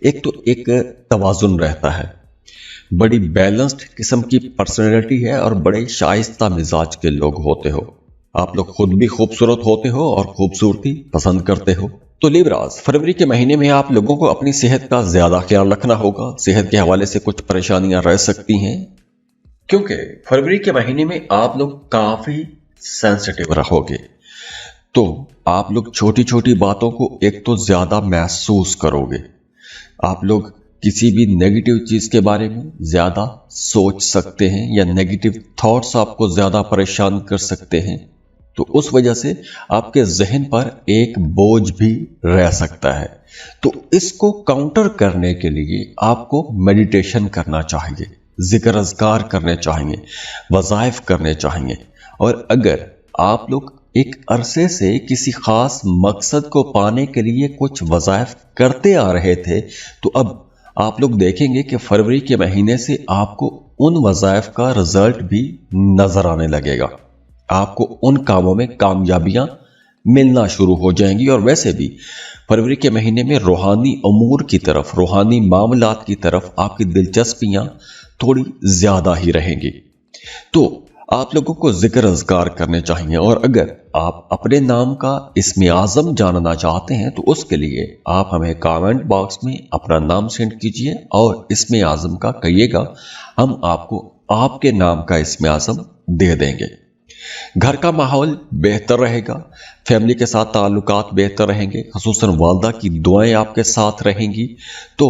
एक तवाज़ुन रहता है, बड़ी बैलेंस्ड किस्म की पर्सनैलिटी है और बड़े शाइस्ता मिजाज के लोग होते हो। आप लोग खुद भी खूबसूरत होते हो और खूबसूरती पसंद करते हो। तो लिब्रास, फरवरी के महीने में आप लोगों को अपनी सेहत का ज्यादा ख्याल रखना होगा। सेहत के हवाले से कुछ परेशानियां रह सकती हैं, क्योंकि फरवरी के महीने में आप लोग काफी सेंसिटिव रहोगे। तो आप लोग छोटी छोटी बातों को एक तो ज्यादा महसूस करोगे। आप लोग किसी भी नेगेटिव चीज के बारे में ज्यादा सोच सकते हैं, या नेगेटिव थॉट्स आपको ज्यादा परेशान कर सकते हैं। तो उस वजह से आपके जहन पर एक बोझ भी रह सकता है। तो इसको काउंटर करने के लिए आपको मेडिटेशन करना चाहिए, जिक्र अज़कार करने चाहिए, वज़ाइफ करने चाहिए। और अगर आप लोग एक अरसे से किसी खास मकसद को पाने के लिए कुछ वज़ाइफ करते आ रहे थे, तो अब आप लोग देखेंगे कि फरवरी के महीने से आपको उन वज़ाइफ का रिजल्ट भी नजर आने लगेगा। आपको उन कामों में कामयाबियां मिलना शुरू हो जाएंगी। और वैसे भी फरवरी के महीने में रूहानी अमूर की तरफ, रूहानी मामलात की तरफ आपकी दिलचस्पियां थोड़ी ज्यादा ही रहेंगी। तो आप लोगों को जिक्र अज़कार करने चाहिए। और अगर आप अपने नाम का इस्म आज़म जानना चाहते हैं, तो उसके लिए आप हमें कमेंट बॉक्स में अपना नाम सेंड कीजिए और इस्म आज़म का कहिएगा, हम आपको आपके नाम का इस्म आज़म दे देंगे। घर का माहौल बेहतर रहेगा, फैमिली के साथ ताल्लुकात बेहतर रहेंगे, खुसूसन वालदा की दुआएं आपके साथ रहेंगी। तो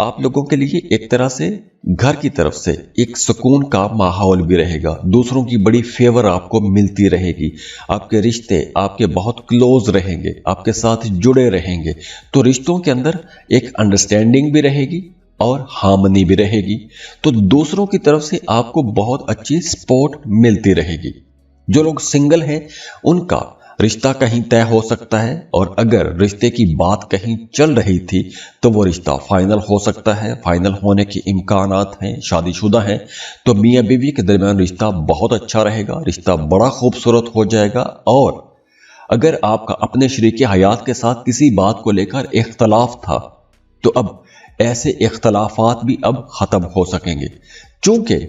आप लोगों के लिए एक तरह से घर की तरफ से एक सुकून का माहौल भी रहेगा। दूसरों की बड़ी फेवर आपको मिलती रहेगी। आपके रिश्ते आपके बहुत क्लोज रहेंगे, आपके साथ जुड़े रहेंगे। तो रिश्तों के अंदर एक अंडरस्टैंडिंग भी रहेगी और हार्मनी भी रहेगी। तो दूसरों की तरफ से आपको बहुत अच्छी सपोर्ट मिलती रहेगी। जो लोग सिंगल हैं, उनका रिश्ता कहीं तय हो सकता है, और अगर रिश्ते की बात कहीं चल रही थी तो वो रिश्ता फाइनल हो सकता है। फाइनल होने के इम्कानात हैं, शादीशुदा हैं तो मियां बीवी के दरमियान रिश्ता बहुत अच्छा रहेगा, रिश्ता बड़ा खूबसूरत हो जाएगा। और अगर आपका अपने शरीके हयात के साथ किसी बात को लेकर इख्तलाफ था, तो अब ऐसे इख्तलाफात भी अब खत्म हो सकेंगे। चूंकि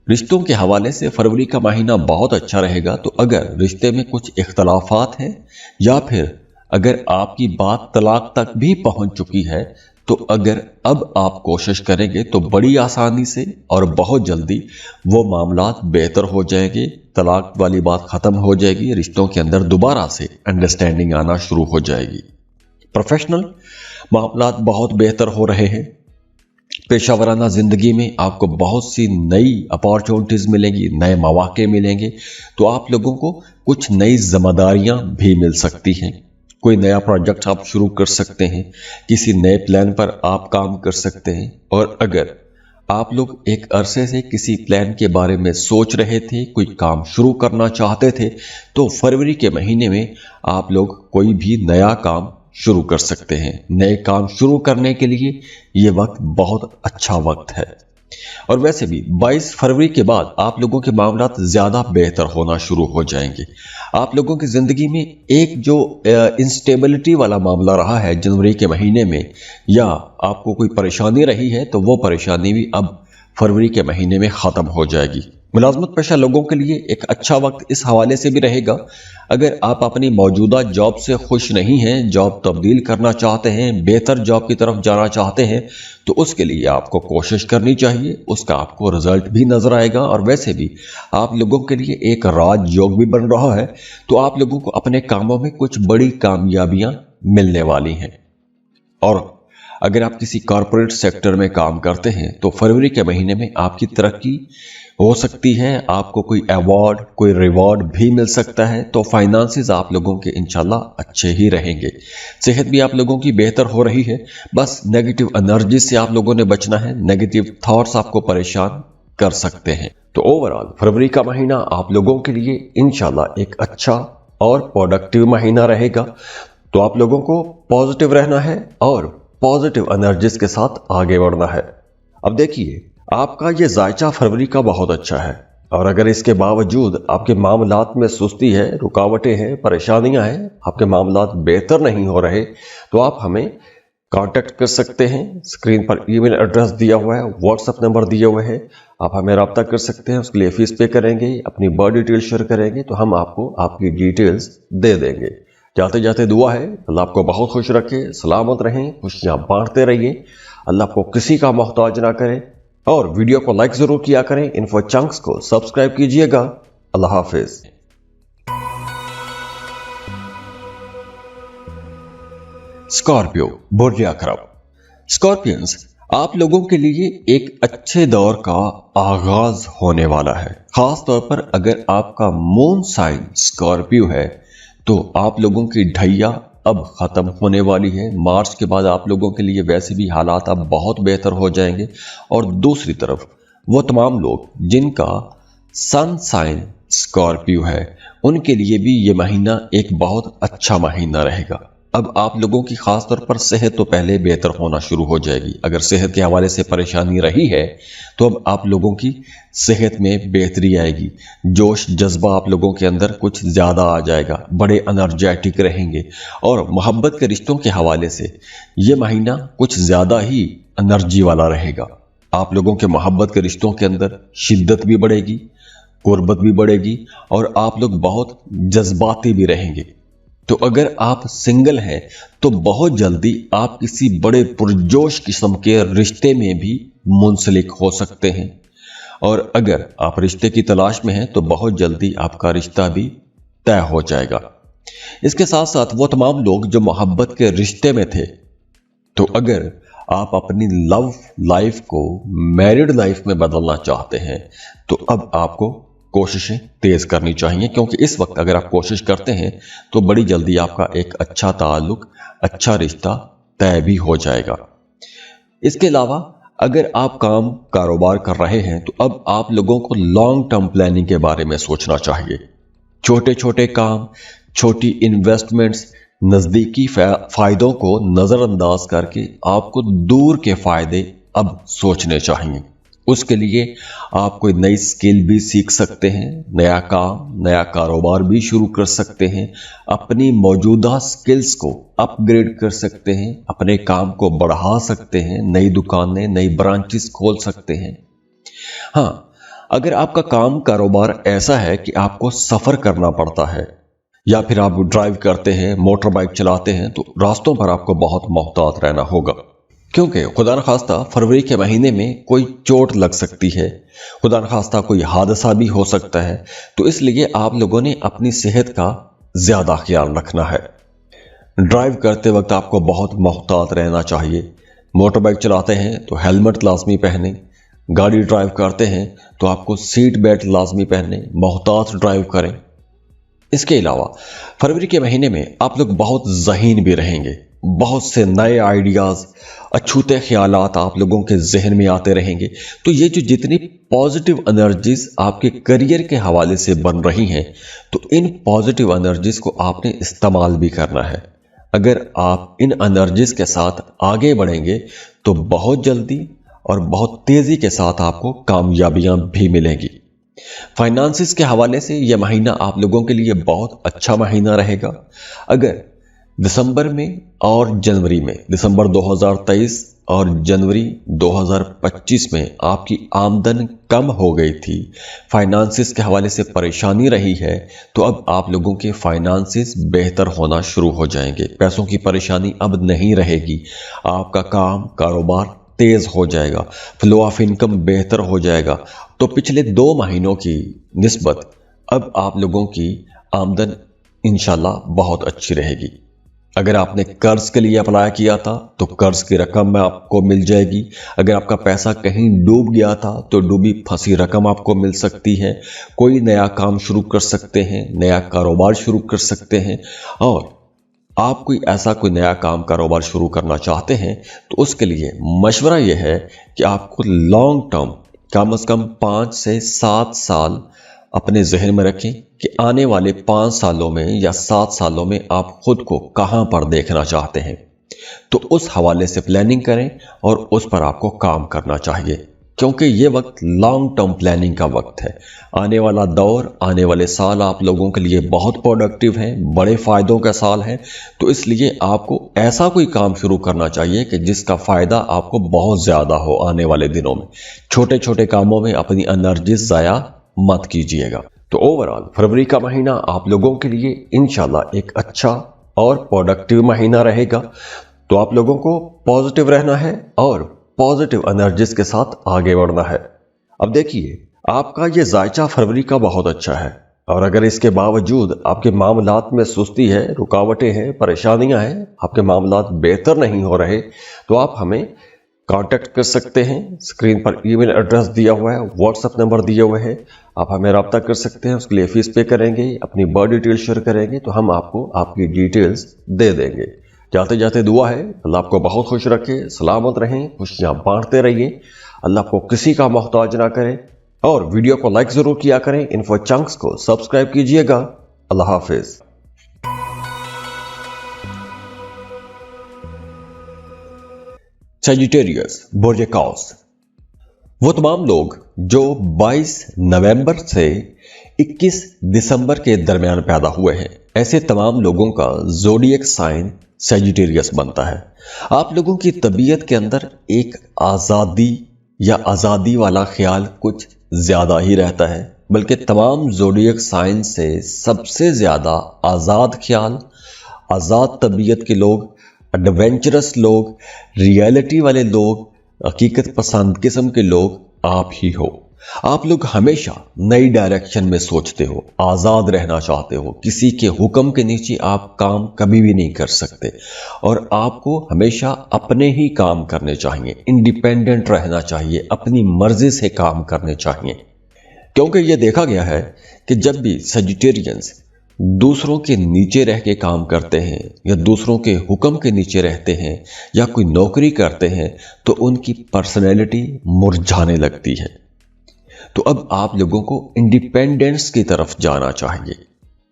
रिश्तों के हवाले से फरवरी का महीना बहुत अच्छा रहेगा, तो अगर रिश्ते में कुछ इख्तलाफात हैं, या फिर अगर आपकी बात तलाक तक भी पहुंच चुकी है, तो अगर अब आप कोशिश करेंगे तो बड़ी आसानी से और बहुत जल्दी वो मामलात बेहतर हो जाएंगे, तलाक वाली बात खत्म हो जाएगी, रिश्तों के अंदर दोबारा से अंडरस्टैंडिंग आना शुरू हो जाएगी। प्रोफेशनल मामलात बहुत बेहतर हो रहे हैं। पेशावराना जिंदगी में आपको बहुत सी नई अपॉर्चुनिटीज मिलेंगी, नए मौके मिलेंगे। तो आप लोगों को कुछ नई जिम्मेदारियां भी मिल सकती हैं। कोई नया प्रोजेक्ट आप शुरू कर सकते हैं, किसी नए प्लान पर आप काम कर सकते हैं। और अगर आप लोग एक अरसे से किसी प्लान के बारे में सोच रहे थे, कोई काम शुरू करना चाहते थे, तो फरवरी के महीने में आप लोग कोई भी नया काम शुरू कर सकते हैं। नए काम शुरू करने के लिए ये वक्त बहुत अच्छा वक्त है। और वैसे भी 22 फरवरी के बाद आप लोगों के मामलात ज्यादा बेहतर होना शुरू हो जाएंगे। आप लोगों की जिंदगी में एक जो इंस्टेबिलिटी वाला मामला रहा है जनवरी के महीने में, या आपको कोई परेशानी रही है, तो वो परेशानी भी अब फरवरी के महीने में खत्म हो जाएगी। मुलाजमत पेशा लोगों के लिए एक अच्छा वक्त इस हवाले से भी रहेगा। अगर आप अपनी मौजूदा जॉब से खुश नहीं हैं, जॉब तब्दील करना चाहते हैं, बेहतर जॉब की तरफ जाना चाहते हैं, तो उसके लिए आपको कोशिश करनी चाहिए, उसका आपको रिजल्ट भी नजर आएगा। और वैसे भी आप लोगों के लिए एक राजयोग भी बन रहा है, तो आप लोगों को अपने कामों में कुछ बड़ी कामयाबियां मिलने वाली हैं। और अगर आप किसी कॉरपोरेट सेक्टर में काम करते हैं, तो फरवरी के महीने में आपकी तरक्की हो सकती है, आपको कोई अवार्ड, कोई रिवॉर्ड भी मिल सकता है। तो फाइनेंसेस आप लोगों के इंशाल्लाह अच्छे ही रहेंगे। सेहत भी आप लोगों की बेहतर हो रही है। बस नेगेटिव एनर्जी से आप लोगों ने बचना है, नेगेटिव थॉट्स आपको परेशान कर सकते हैं। तो ओवरऑल फरवरी का महीना आप लोगों के लिए इंशाल्लाह एक अच्छा और प्रोडक्टिव महीना रहेगा। तो आप लोगों को पॉजिटिव रहना है और पॉजिटिव एनर्जीज के साथ आगे बढ़ना है। अब देखिए, आपका ये जायचा फरवरी का बहुत अच्छा है, और अगर इसके बावजूद आपके मामलात में सुस्ती है, रुकावटें हैं, परेशानियां हैं, आपके मामलात बेहतर नहीं हो रहे, तो आप हमें कांटेक्ट कर सकते हैं। स्क्रीन पर ईमेल एड्रेस दिया हुआ है, व्हाट्सएप नंबर दिए हुए हैं, आप हमें रब्ता कर सकते हैं। उसके लिए फीस पे करेंगे, अपनी बर्थ डिटेल शेयर करेंगे, तो हम आपको आपकी डिटेल्स दे देंगे। जाते जाते दुआ है अल्लाह आपको बहुत खुश रखे, सलामत रहें, खुशियां बांटते रहिए, अल्लाह आपको किसी का मोहताज ना करे। और वीडियो को लाइक जरूर किया करें, इन्फो चंक्स को सब्सक्राइब कीजिएगा। अल्लाह हाफिज। स्कॉर्पियो, बुर्ज अकरब। स्कॉर्पियंस, आप लोगों के लिए एक अच्छे दौर का आगाज होने वाला है। खास तौर पर अगर आपका मून साइन स्कॉर्पियो है तो आप लोगों की ढैया अब खत्म होने वाली है। मार्च के बाद आप लोगों के लिए वैसे भी हालात अब बहुत बेहतर हो जाएंगे। और दूसरी तरफ वो तमाम लोग जिनका सन साइन स्कॉर्पियो है उनके लिए भी ये महीना एक बहुत अच्छा महीना रहेगा। अब आप लोगों की खास तौर पर सेहत तो पहले बेहतर होना शुरू हो जाएगी। अगर सेहत के हवाले से परेशानी रही है तो अब आप लोगों की सेहत में बेहतरी आएगी, जोश जज्बा आप लोगों के अंदर कुछ ज़्यादा आ जाएगा, बड़े एनर्जेटिक रहेंगे। और मोहब्बत के रिश्तों के हवाले से ये महीना कुछ ज़्यादा ही एनर्जी वाला रहेगा। आप लोगों के मोहब्बत के रिश्तों के अंदर शिद्दत भी बढ़ेगी, कुर्बत भी बढ़ेगी और आप लोग बहुत जज्बाती भी रहेंगे। तो अगर आप सिंगल हैं तो बहुत जल्दी आप किसी बड़े पुरजोश किस्म के रिश्ते में भी मुंसलिक हो सकते हैं। और अगर आप रिश्ते की तलाश में हैं तो बहुत जल्दी आपका रिश्ता भी तय हो जाएगा। इसके साथ साथ वो तमाम लोग जो मोहब्बत के रिश्ते में थे, तो अगर आप अपनी लव लाइफ को मैरिड लाइफ में बदलना चाहते हैं तो अब आपको कोशिशें तेज करनी चाहिए, क्योंकि इस वक्त अगर आप कोशिश करते हैं तो बड़ी जल्दी आपका एक अच्छा ताल्लुक, अच्छा रिश्ता तय भी हो जाएगा। इसके अलावा अगर आप काम कारोबार कर रहे हैं तो अब आप लोगों को लॉन्ग टर्म प्लानिंग के बारे में सोचना चाहिए। छोटे छोटे काम, छोटी इन्वेस्टमेंट्स, नजदीकी फायदों को नजरअंदाज करके आपको दूर के फायदे अब सोचने चाहिए। उसके लिए आप कोई नई स्किल भी सीख सकते हैं, नया काम, नया कारोबार भी शुरू कर सकते हैं, अपनी मौजूदा स्किल्स को अपग्रेड कर सकते हैं, अपने काम को बढ़ा सकते हैं, नई दुकानें, नई ब्रांचेस खोल सकते हैं। हाँ, अगर आपका काम कारोबार ऐसा है कि आपको सफर करना पड़ता है या फिर आप ड्राइव करते हैं, मोटर बाइक चलाते हैं, तो रास्तों पर आपको बहुत मोहतात रहना होगा, क्योंकि खुदा न खास्ता फरवरी के महीने में कोई चोट लग सकती है, खुदा न खास्ता कोई हादसा भी हो सकता है। तो इसलिए आप लोगों ने अपनी सेहत का ज़्यादा ख्याल रखना है। ड्राइव करते वक्त आपको बहुत मोहतात रहना चाहिए। मोटर बाइक चलाते हैं तो हेलमेट लाजमी पहने, गाड़ी ड्राइव करते हैं तो आपको सीट बेल्ट लाजमी पहने, मोहतात ड्राइव करें। इसके अलावा फरवरी के महीने में आप लोग बहुत ज़हीन भी रहेंगे। बहुत से नए आइडियाज़, अछूते ख्यालात आप लोगों के जहन में आते रहेंगे। तो ये जो जितनी पॉजिटिव एनर्जीज आपके करियर के हवाले से बन रही हैं, तो इन पॉजिटिव एनर्जीज को आपने इस्तेमाल भी करना है। अगर आप इन एनर्जीज के साथ आगे बढ़ेंगे तो बहुत जल्दी और बहुत तेज़ी के साथ आपको कामयाबियां भी मिलेंगी। फाइनेंसिस के हवाले से यह महीना आप लोगों के लिए बहुत अच्छा महीना रहेगा। अगर दिसंबर में और जनवरी में, दिसंबर 2023 और जनवरी 2025 में आपकी आमदन कम हो गई थी, फाइनेंसिस के हवाले से परेशानी रही है, तो अब आप लोगों के फाइनेंसिस बेहतर होना शुरू हो जाएंगे। पैसों की परेशानी अब नहीं रहेगी, आपका काम कारोबार तेज हो जाएगा, फ्लो ऑफ इनकम बेहतर हो जाएगा। तो पिछले 2 महीनों की निस्बत अब आप लोगों की आमदन इंशाल्लाह बहुत अच्छी रहेगी। अगर आपने कर्ज के लिए अप्लाई किया था तो कर्ज की रकम आपको मिल जाएगी। अगर आपका पैसा कहीं डूब गया था तो डूबी फंसी रकम आपको मिल सकती है। कोई नया काम शुरू कर सकते हैं, नया कारोबार शुरू कर सकते हैं। और आप कोई नया काम कारोबार शुरू करना चाहते हैं तो उसके लिए मशवरा यह है कि आपको लॉन्ग टर्म कम से कम 5 से 7 साल अपने जहन में रखें कि आने वाले 5 सालों में या 7 सालों में आप खुद को कहां पर देखना चाहते हैं। तो उस हवाले से प्लानिंग करें और उस पर आपको काम करना चाहिए, क्योंकि ये वक्त लॉन्ग टर्म प्लानिंग का वक्त है। आने वाला दौर, आने वाले साल आप लोगों के लिए बहुत प्रोडक्टिव हैं, बड़े फायदों का साल है। तो इसलिए आपको ऐसा कोई काम शुरू करना चाहिए कि जिसका फायदा आपको बहुत ज्यादा हो आने वाले दिनों में। छोटे छोटे कामों में अपनी एनर्जी जाया मत कीजिएगा। तो ओवरऑल फरवरी का महीना आप लोगों के लिए इंशाल्लाह एक अच्छा और प्रोडक्टिव महीना रहेगा। तो आप लोगों को पॉजिटिव रहना है और पॉजिटिव एनर्जीज के साथ आगे बढ़ना है। अब देखिए, आपका ये जायचा फरवरी का बहुत अच्छा है, और अगर इसके बावजूद आपके मामलात में सुस्ती है, रुकावटें हैं, परेशानियां हैं, आपके मामलात बेहतर नहीं हो रहे, तो आप हमें कांटेक्ट कर सकते हैं। स्क्रीन पर ईमेल एड्रेस दिया हुआ है, व्हाट्सएप नंबर दिए हुए हैं, आप हमें रब्ता कर सकते हैं। उसके लिए फीस पे करेंगे, अपनी बर्थ डिटेल शेयर करेंगे तो हम आपको आपकी डिटेल्स दे देंगे। जाते जाते दुआ है, अल्लाह आपको बहुत खुश रखे, सलामत रहें, खुशियां बांटते रहिए, अल्लाह आपको किसी का मोहताज ना करे। और वीडियो को लाइक जरूर किया करें, इन्फो चंक्स को सब्सक्राइब कीजिएगा। अल्लाह हाफिज। सजिटेरियस बुर्ज काउस, वो तमाम लोग जो 22 नवंबर से 21 दिसंबर के दरमियान पैदा हुए हैं, ऐसे तमाम लोगों का ज़ोडिएक साइन सजिटेरियस बनता है। आप लोगों की तबीयत के अंदर एक आज़ादी वाला ख्याल कुछ ज़्यादा ही रहता है, बल्कि तमाम ज़ोडिएक साइन से सबसे ज़्यादा आज़ाद ख्याल, आज़ाद तबीयत के लोग, एडवेंचरस लोग, रियलिटी वाले लोग, हकीकत पसंद किस्म के लोग आप ही हो। आप लोग हमेशा नई डायरेक्शन में सोचते हो, आज़ाद रहना चाहते हो, किसी के हुक्म के नीचे आप काम कभी भी नहीं कर सकते, और आपको हमेशा अपने ही काम करने चाहिए, इंडिपेंडेंट रहना चाहिए, अपनी मर्जी से काम करने चाहिए। क्योंकि यह देखा गया है कि जब भी सजिटेरियंस दूसरों के नीचे रह के काम करते हैं या दूसरों के हुक्म के नीचे रहते हैं या कोई नौकरी करते हैं, तो उनकी पर्सनैलिटी मुरझाने लगती है। तो अब आप लोगों को इंडिपेंडेंस की तरफ जाना चाहिए,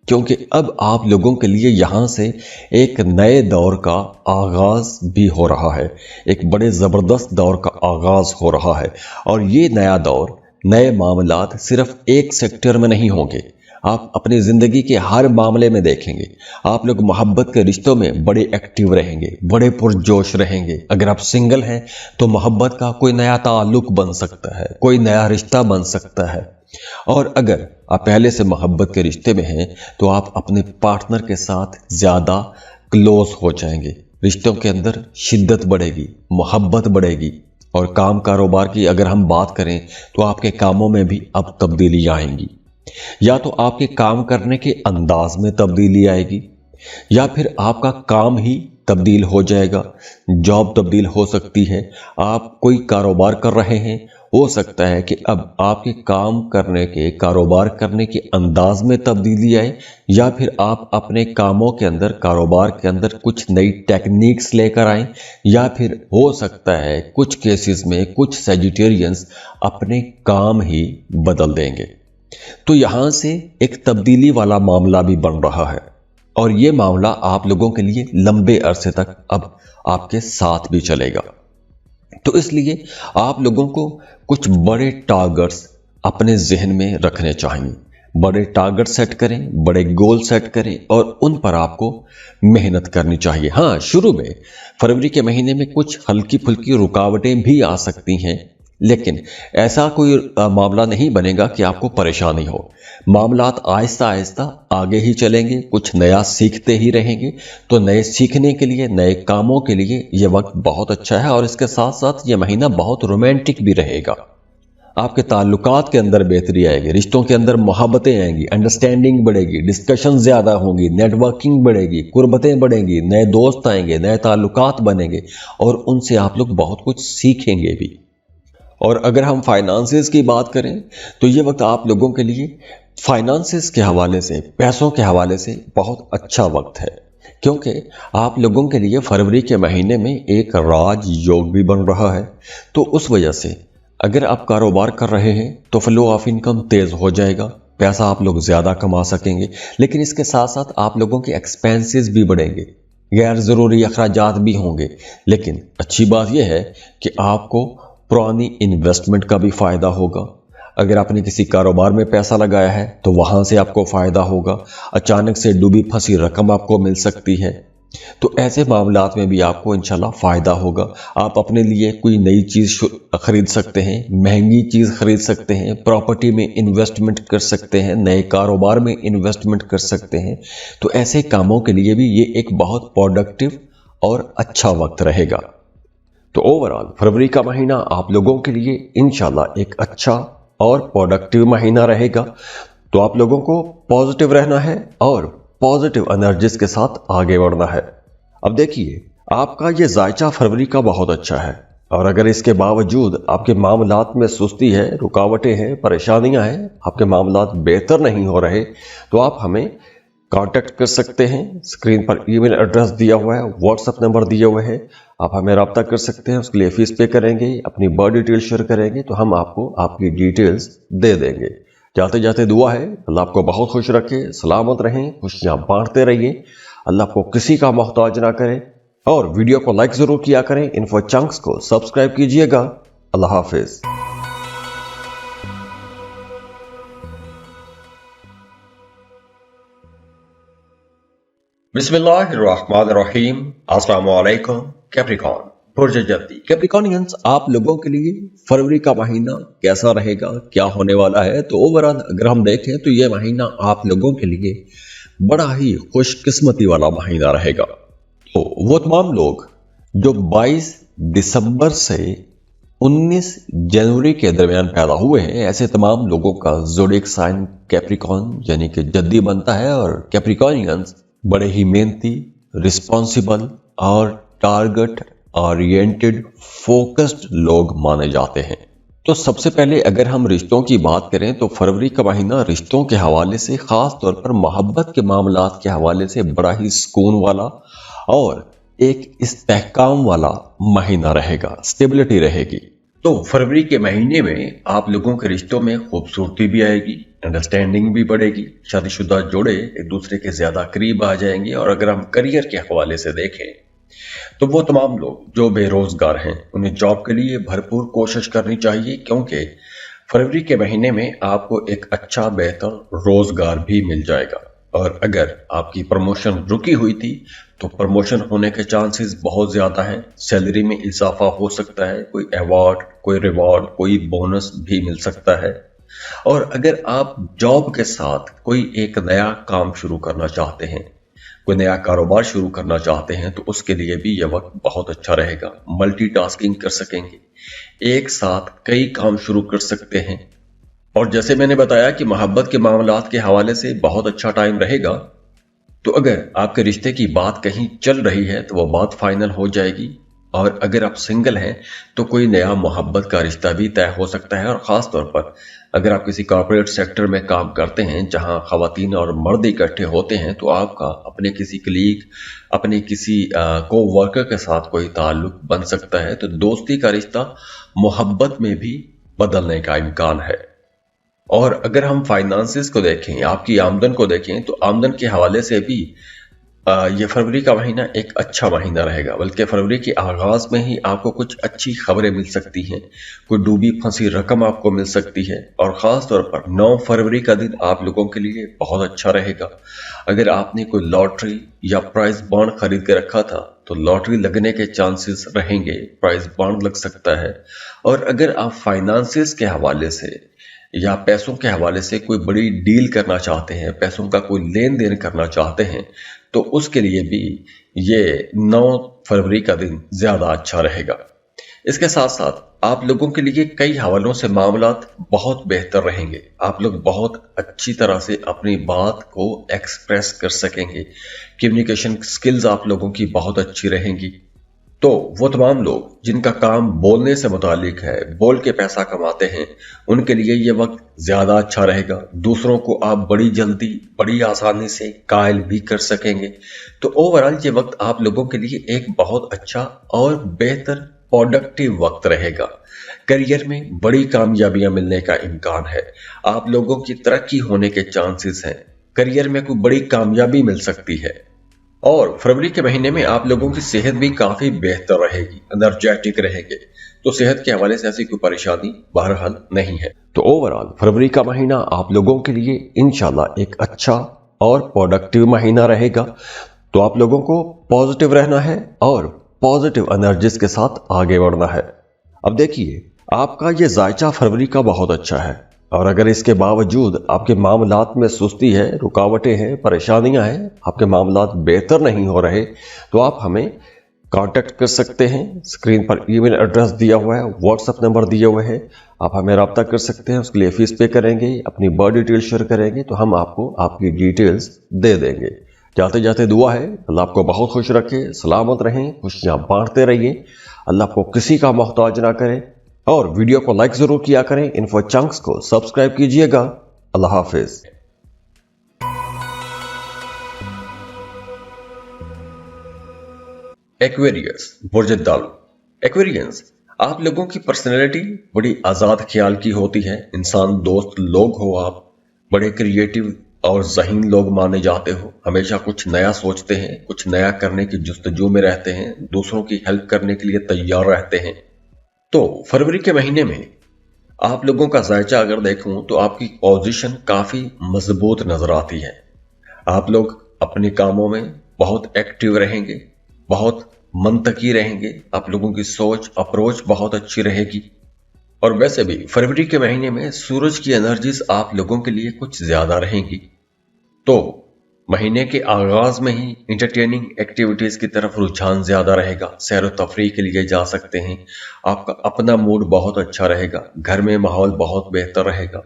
क्योंकि अब आप लोगों के लिए यहाँ से एक नए दौर का आगाज भी हो रहा है, एक बड़े ज़बरदस्त दौर का आगाज हो रहा है। और ये नया दौर, नए मामलात सिर्फ एक सेक्टर में नहीं होंगे, आप अपनी ज़िंदगी के हर मामले में देखेंगे। आप लोग मोहब्बत के रिश्तों में बड़े एक्टिव रहेंगे, बड़े पुरजोश रहेंगे। अगर आप सिंगल हैं तो मोहब्बत का कोई नया ताल्लुक बन सकता है, कोई नया रिश्ता बन सकता है। और अगर आप पहले से मोहब्बत के रिश्ते में हैं तो आप अपने पार्टनर के साथ ज़्यादा क्लोज हो जाएंगे, रिश्तों के अंदर शिद्दत बढ़ेगी, मोहब्बत बढ़ेगी। और काम कारोबार की अगर हम बात करें तो आपके कामों में भी अब तब्दीली आएंगी, या तो आपके काम करने के अंदाज में तब्दीली आएगी, या फिर आपका काम ही तब्दील हो जाएगा, जॉब तब्दील हो सकती है। आप कोई कारोबार कर रहे हैं, हो सकता है कि अब आपके काम करने के, कारोबार करने के अंदाज में तब्दीली आए, या फिर आप अपने कामों के अंदर, कारोबार के अंदर कुछ नई टेक्निक्स लेकर आएं, या फिर हो सकता है कुछ केसेस में कुछ सजिटेरियंस अपने काम ही बदल देंगे। तो यहां से एक तब्दीली वाला मामला भी बन रहा है, और यह मामला आप लोगों के लिए लंबे अरसे तक अब आपके साथ भी चलेगा। तो इसलिए आप लोगों को कुछ बड़े टारगेट्स अपने जहन में रखने चाहिए, बड़े टारगेट सेट करें, बड़े गोल सेट करें, और उन पर आपको मेहनत करनी चाहिए। हाँ, शुरू में फरवरी के महीने में कुछ हल्की फुल्की रुकावटें भी आ सकती हैं, लेकिन ऐसा कोई मामला नहीं बनेगा कि आपको परेशानी हो। मामलात आहिस्ता आहिस्ता आगे ही चलेंगे, कुछ नया सीखते ही रहेंगे। तो नए सीखने के लिए, नए कामों के लिए ये वक्त बहुत अच्छा है, और इसके साथ साथ ये महीना बहुत रोमांटिक भी रहेगा। आपके ताल्लुकात के अंदर बेहतरी आएगी, रिश्तों के अंदर मोहब्बतें आएंगी, अंडरस्टैंडिंग बढ़ेगी, डिस्कशन ज़्यादा होंगी, नेटवर्किंग बढ़ेगी, कुर्बतें बढ़ेंगी, नए दोस्त आएंगे, नए ताल्लुकात बनेंगे, और उनसे आप लोग बहुत कुछ सीखेंगे भी। और अगर हम फाइनेंसेस की बात करें तो ये वक्त आप लोगों के लिए फाइनेंसेस के हवाले से, पैसों के हवाले से बहुत अच्छा वक्त है, क्योंकि आप लोगों के लिए फरवरी के महीने में एक राज योग भी बन रहा है। तो उस वजह से अगर आप कारोबार कर रहे हैं तो फ्लो ऑफ इनकम तेज़ हो जाएगा, पैसा आप लोग ज़्यादा कमा सकेंगे। लेकिन इसके साथ साथ आप लोगों के एक्सपेंसेस भी बढ़ेंगे, गैर ज़रूरी अखराजात भी होंगे। लेकिन अच्छी बात यह है कि आपको पुरानी इन्वेस्टमेंट का भी फ़ायदा होगा। अगर आपने किसी कारोबार में पैसा लगाया है तो वहाँ से आपको फ़ायदा होगा। अचानक से डूबी फंसी रकम आपको मिल सकती है। तो ऐसे मामलात में भी आपको इंशाल्लाह फ़ायदा होगा। आप अपने लिए कोई नई चीज़ खरीद सकते हैं, महंगी चीज़ खरीद सकते हैं, प्रॉपर्टी में इन्वेस्टमेंट कर सकते हैं, नए कारोबार में इन्वेस्टमेंट कर सकते हैं। तो ऐसे कामों के लिए भी ये एक बहुत प्रोडक्टिव और अच्छा वक्त रहेगा। तो ओवरऑल फरवरी का महीना आप लोगों के लिए इंशाल्लाह एक अच्छा और प्रोडक्टिव महीना रहेगा। तो आप लोगों को पॉजिटिव रहना है और पॉजिटिव एनर्जीज के साथ आगे बढ़ना है। अब देखिए, आपका ये जायचा फरवरी का बहुत अच्छा है, और अगर इसके बावजूद आपके मामलात में सुस्ती है, रुकावटें हैं, परेशानियां हैं, आपके मामलात बेहतर नहीं हो रहे, तो आप हमें कांटेक्ट कर सकते हैं। स्क्रीन पर ईमेल एड्रेस दिया हुआ है, व्हाट्सएप नंबर दिए हुए हैं, आप हमें रब्ता कर सकते हैं। उसके लिए फीस पे करेंगे, अपनी बर्थ डिटेल शेयर करेंगे तो हम आपको आपकी डिटेल्स दे देंगे। जाते जाते दुआ है, अल्लाह आपको बहुत खुश रखे, सलामत रहें, खुशियां बांटते रहिए, अल्लाह आपको किसी का मोहताज ना करे। और वीडियो को लाइक जरूर किया करें, इन्फो चंक्स को सब्सक्राइब कीजिएगा। अल्लाह हाफिज। बिस्मिल्लाहिर्रहमानिर्रहीम। अस्सलाम वालेकुम। कैप्रिकॉर्न, बुर्ज जल्दी। कैप्रिकॉर्नियंस, आप लोगों के लिए फरवरी का महीना कैसा रहेगा, क्या होने वाला है? तो ओवरऑल अगर हम देखें तो यह महीना आप लोगों के लिए बड़ा ही खुशकिस्मती वाला महीना रहेगा। तो वो तमाम लोग जो 22 दिसंबर से 19 जनवरी के दरमियान पैदा हुए हैं, ऐसे तमाम लोगों का ज़ोडिएक साइन कैप्रिकॉर्न यानी कि जद्दी बनता है। और कैप्रिकॉर्नियंस बड़े ही मेहनती, रिस्पॉन्सिबल और टारगेट ओरिएंटेड फोकस्ड लोग माने जाते हैं। तो सबसे पहले अगर हम रिश्तों की बात करें तो फरवरी का महीना रिश्तों के हवाले से, खास तौर पर मोहब्बत के मामलात के हवाले से बड़ा ही सुकून वाला और एक इस्तेहकाम वाला महीना रहेगा, स्टेबिलिटी रहेगी। तो फरवरी के महीने में आप लोगों के रिश्तों में खूबसूरती भी आएगी, अंडरस्टैंडिंग भी बढ़ेगी, शादीशुदा जोड़े एक दूसरे के ज्यादा करीब आ जाएंगे। और अगर हम करियर के हवाले से देखें तो वो तमाम लोग जो बेरोजगार हैं उन्हें जॉब के लिए भरपूर कोशिश करनी चाहिए, क्योंकि फरवरी के महीने में आपको एक अच्छा बेहतर रोजगार भी मिल जाएगा। और अगर आपकी प्रमोशन रुकी हुई थी तो प्रमोशन होने के चांसेस बहुत ज्यादा हैं, सैलरी में इजाफा हो सकता है, कोई अवार्ड, कोई रिवॉर्ड, कोई बोनस भी मिल सकता है। और अगर आप जॉब के साथ कोई एक नया काम शुरू करना चाहते हैं, कोई नया कारोबार शुरू करना चाहते हैं, तो उसके लिए भी यह वक्त बहुत अच्छा रहेगा। मल्टीटास्किंग कर सकेंगे, एक साथ कई काम शुरू कर सकते हैं। और जैसे मैंने बताया कि मोहब्बत के मामलात के हवाले से बहुत अच्छा टाइम रहेगा। तो अगर आपके रिश्ते की बात कहीं चल रही है तो वह बात फाइनल हो जाएगी। और अगर आप सिंगल हैं तो कोई नया मोहब्बत का रिश्ता भी तय हो सकता है। और ख़ास तौर पर अगर आप किसी कॉर्पोरेट सेक्टर में काम करते हैं जहां ख़वातीन और मर्द इकट्ठे होते हैं, तो आपका अपने किसी कलीग, अपने किसी को वर्कर के साथ कोई ताल्लुक बन सकता है। तो दोस्ती का रिश्ता मोहब्बत में भी बदलने का इम्कान है। और अगर हम फाइनेंसेस को देखें, आपकी आमदन को देखें, तो आमदन के हवाले से भी ये फरवरी का महीना एक अच्छा महीना रहेगा। बल्कि फरवरी के आगाज में ही आपको कुछ अच्छी खबरें मिल सकती हैं, कोई डूबी फंसी रकम आपको मिल सकती है। और ख़ास तौर पर 9 फरवरी का दिन आप लोगों के लिए बहुत अच्छा रहेगा। अगर आपने कोई लॉटरी या प्राइज बॉन्ड खरीद के रखा था तो लॉटरी लगने के चांसेस रहेंगे, प्राइज बॉन्ड लग सकता है। और अगर आप फाइनेंसेस के हवाले से या पैसों के हवाले से कोई बड़ी डील करना चाहते हैं, पैसों का कोई लेन देन करना चाहते हैं, तो उसके लिए भी ये 9 फरवरी का दिन ज्यादा अच्छा रहेगा। इसके साथ साथ आप लोगों के लिए कई हवालों से मामलात बहुत बेहतर रहेंगे। आप लोग बहुत अच्छी तरह से अपनी बात को एक्सप्रेस कर सकेंगे, कम्युनिकेशन स्किल्स आप लोगों की बहुत अच्छी रहेंगी। तो वो तमाम लोग जिनका काम बोलने से मुतालिक है, बोल के पैसा कमाते हैं, उनके लिए ये वक्त ज्यादा अच्छा रहेगा। दूसरों को आप बड़ी जल्दी, बड़ी आसानी से कायल भी कर सकेंगे। तो ओवरऑल ये वक्त आप लोगों के लिए एक बहुत अच्छा और बेहतर प्रोडक्टिव वक्त रहेगा। करियर में बड़ी कामयाबियां मिलने का इम्कान है, आप लोगों की तरक्की होने के चांसेस हैं, करियर में कोई बड़ी कामयाबी मिल सकती है। और फरवरी के महीने में आप लोगों की सेहत भी काफी बेहतर रहेगी, एनर्जेटिक रहेंगे। तो सेहत के हवाले से ऐसी कोई परेशानी बहरहाल नहीं है। तो ओवरऑल फरवरी का महीना आप लोगों के लिए इंशाल्लाह एक अच्छा और प्रोडक्टिव महीना रहेगा। तो आप लोगों को पॉजिटिव रहना है और पॉजिटिव एनर्जीज के साथ आगे बढ़ना है। अब देखिए, आपका ये जायचा फरवरी का बहुत अच्छा है, और अगर इसके बावजूद आपके मामलात में सुस्ती है, रुकावटें हैं, परेशानियां हैं, आपके मामलात बेहतर नहीं हो रहे, तो आप हमें कांटेक्ट कर सकते हैं। स्क्रीन पर ईमेल एड्रेस दिया हुआ है, व्हाट्सएप नंबर दिए हुए हैं, आप हमें रब्ता कर सकते हैं। उसके लिए फीस पे करेंगे, अपनी बर्थ डिटेल शेयर करेंगे तो हम आपको आपकी डिटेल्स दे देंगे। जाते जाते दुआ है, अल्लाह आपको बहुत खुश रखे, सलामत रहें, खुशियां बांटते रहिए, अल्लाह आपको किसी का मोहताज ना करे। और वीडियो को लाइक जरूर किया करें, इन्फो चंक्स को सब्सक्राइब कीजिएगा। अल्लाह हाफिज। एक्वेरियस बुर्ज दालू। एक्वेरियंस, आप लोगों की पर्सनैलिटी बड़ी आजाद ख्याल की होती है। इंसान दोस्त लोग हो, आप बड़े क्रिएटिव और ज़हीन लोग माने जाते हो। हमेशा कुछ नया सोचते हैं, कुछ नया करने की जुस्तजू में रहते हैं, दूसरों की हेल्प करने के लिए तैयार रहते हैं। तो फरवरी के महीने में आप लोगों का जायचा अगर देखूं तो आपकी पोजीशन काफी मजबूत नजर आती है। आप लोग अपने कामों में बहुत एक्टिव रहेंगे, बहुत मंतकी रहेंगे, आप लोगों की सोच अप्रोच बहुत अच्छी रहेगी। और वैसे भी फरवरी के महीने में सूरज की एनर्जीज आप लोगों के लिए कुछ ज्यादा रहेंगी, तो महीने के आगाज में ही इंटरटेनिंग एक्टिविटीज की तरफ रुझान ज्यादा रहेगा। सैर व तफरीह के लिए जा सकते हैं, आपका अपना मूड बहुत अच्छा रहेगा, घर में माहौल बहुत बेहतर रहेगा,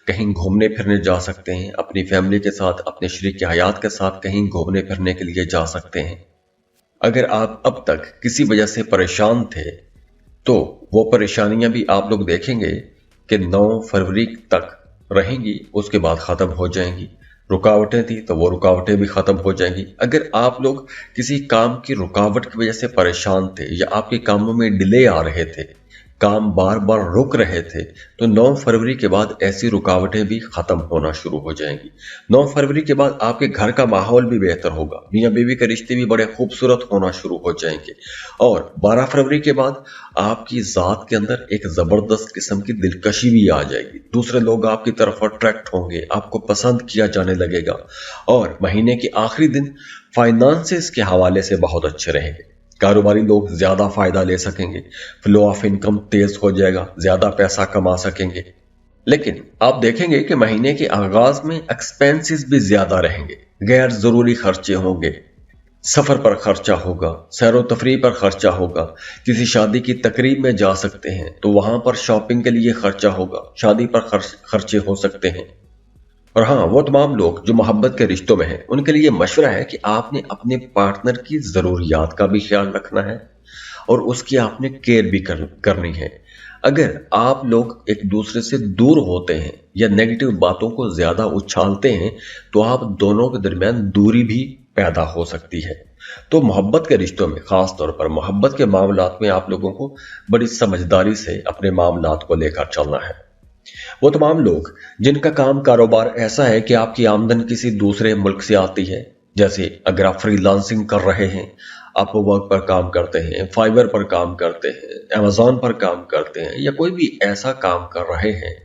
कहीं घूमने फिरने जा सकते हैं, अपनी फैमिली के साथ, अपने शरीक हयात के साथ कहीं घूमने फिरने के लिए जा सकते हैं। अगर आप अब तक किसी वजह से परेशान थे तो वो परेशानियां भी आप लोग देखेंगे कि 9 फरवरी तक रहेंगी, उसके बाद खत्म हो जाएंगी। रुकावटें थी तो वो रुकावटें भी खत्म हो जाएंगी। अगर आप लोग किसी काम की रुकावट की वजह से परेशान थे या आपके कामों में डिले आ रहे थे, काम बार बार रुक रहे थे, तो 9 फरवरी के बाद ऐसी रुकावटें भी खत्म होना शुरू हो जाएंगी। 9 फरवरी के बाद आपके घर का माहौल भी बेहतर होगा, मियां बीवी के रिश्ते भी बड़े खूबसूरत होना शुरू हो जाएंगे। और 12 फरवरी के बाद आपकी जात के अंदर एक जबरदस्त किस्म की दिलकशी भी आ जाएगी, दूसरे लोग आपकी तरफ अट्रैक्ट होंगे, आपको पसंद किया जाने लगेगा। और महीने के आखिरी दिन फाइनेंसेस के हवाले से बहुत अच्छे रहेंगे, कारोबारी लोग ज्यादा फायदा ले सकेंगे, फ्लो ऑफ इनकम तेज हो जाएगा, ज्यादा पैसा कमा सकेंगे। लेकिन आप देखेंगे कि महीने के आगाज में एक्सपेंसेस भी ज्यादा रहेंगे, गैर जरूरी खर्चे होंगे, सफर पर खर्चा होगा, सैर तफरीह पर खर्चा होगा, किसी शादी की तकरीब में जा सकते हैं तो वहां पर शॉपिंग के लिए खर्चा होगा, शादी पर खर्चे हो सकते हैं। और हाँ, वो तमाम लोग जो मोहब्बत के रिश्तों में हैं, उनके लिए मशवरा है कि आपने अपने पार्टनर की ज़रूरियात का भी ख्याल रखना है और उसकी आपने केयर भी करनी है। अगर आप लोग एक दूसरे से दूर होते हैं या नेगेटिव बातों को ज़्यादा उछालते हैं तो आप दोनों के दरमियान दूरी भी पैदा हो सकती है। तो मोहब्बत के रिश्तों में, ख़ास तौर पर मोहब्बत के मामलात में आप लोगों को बड़ी समझदारी से अपने मामलात को लेकर चलना है। वो तमाम लोग जिनका काम कारोबार ऐसा है कि आपकी आमदन किसी दूसरे मुल्क से आती है, जैसे अगर आप फ्रीलांसिंग कर रहे हैं, आप वर्क पर काम करते हैं, फाइबर पर काम करते हैं, अमेज़न पर काम करते हैं, या कोई भी ऐसा काम कर रहे हैं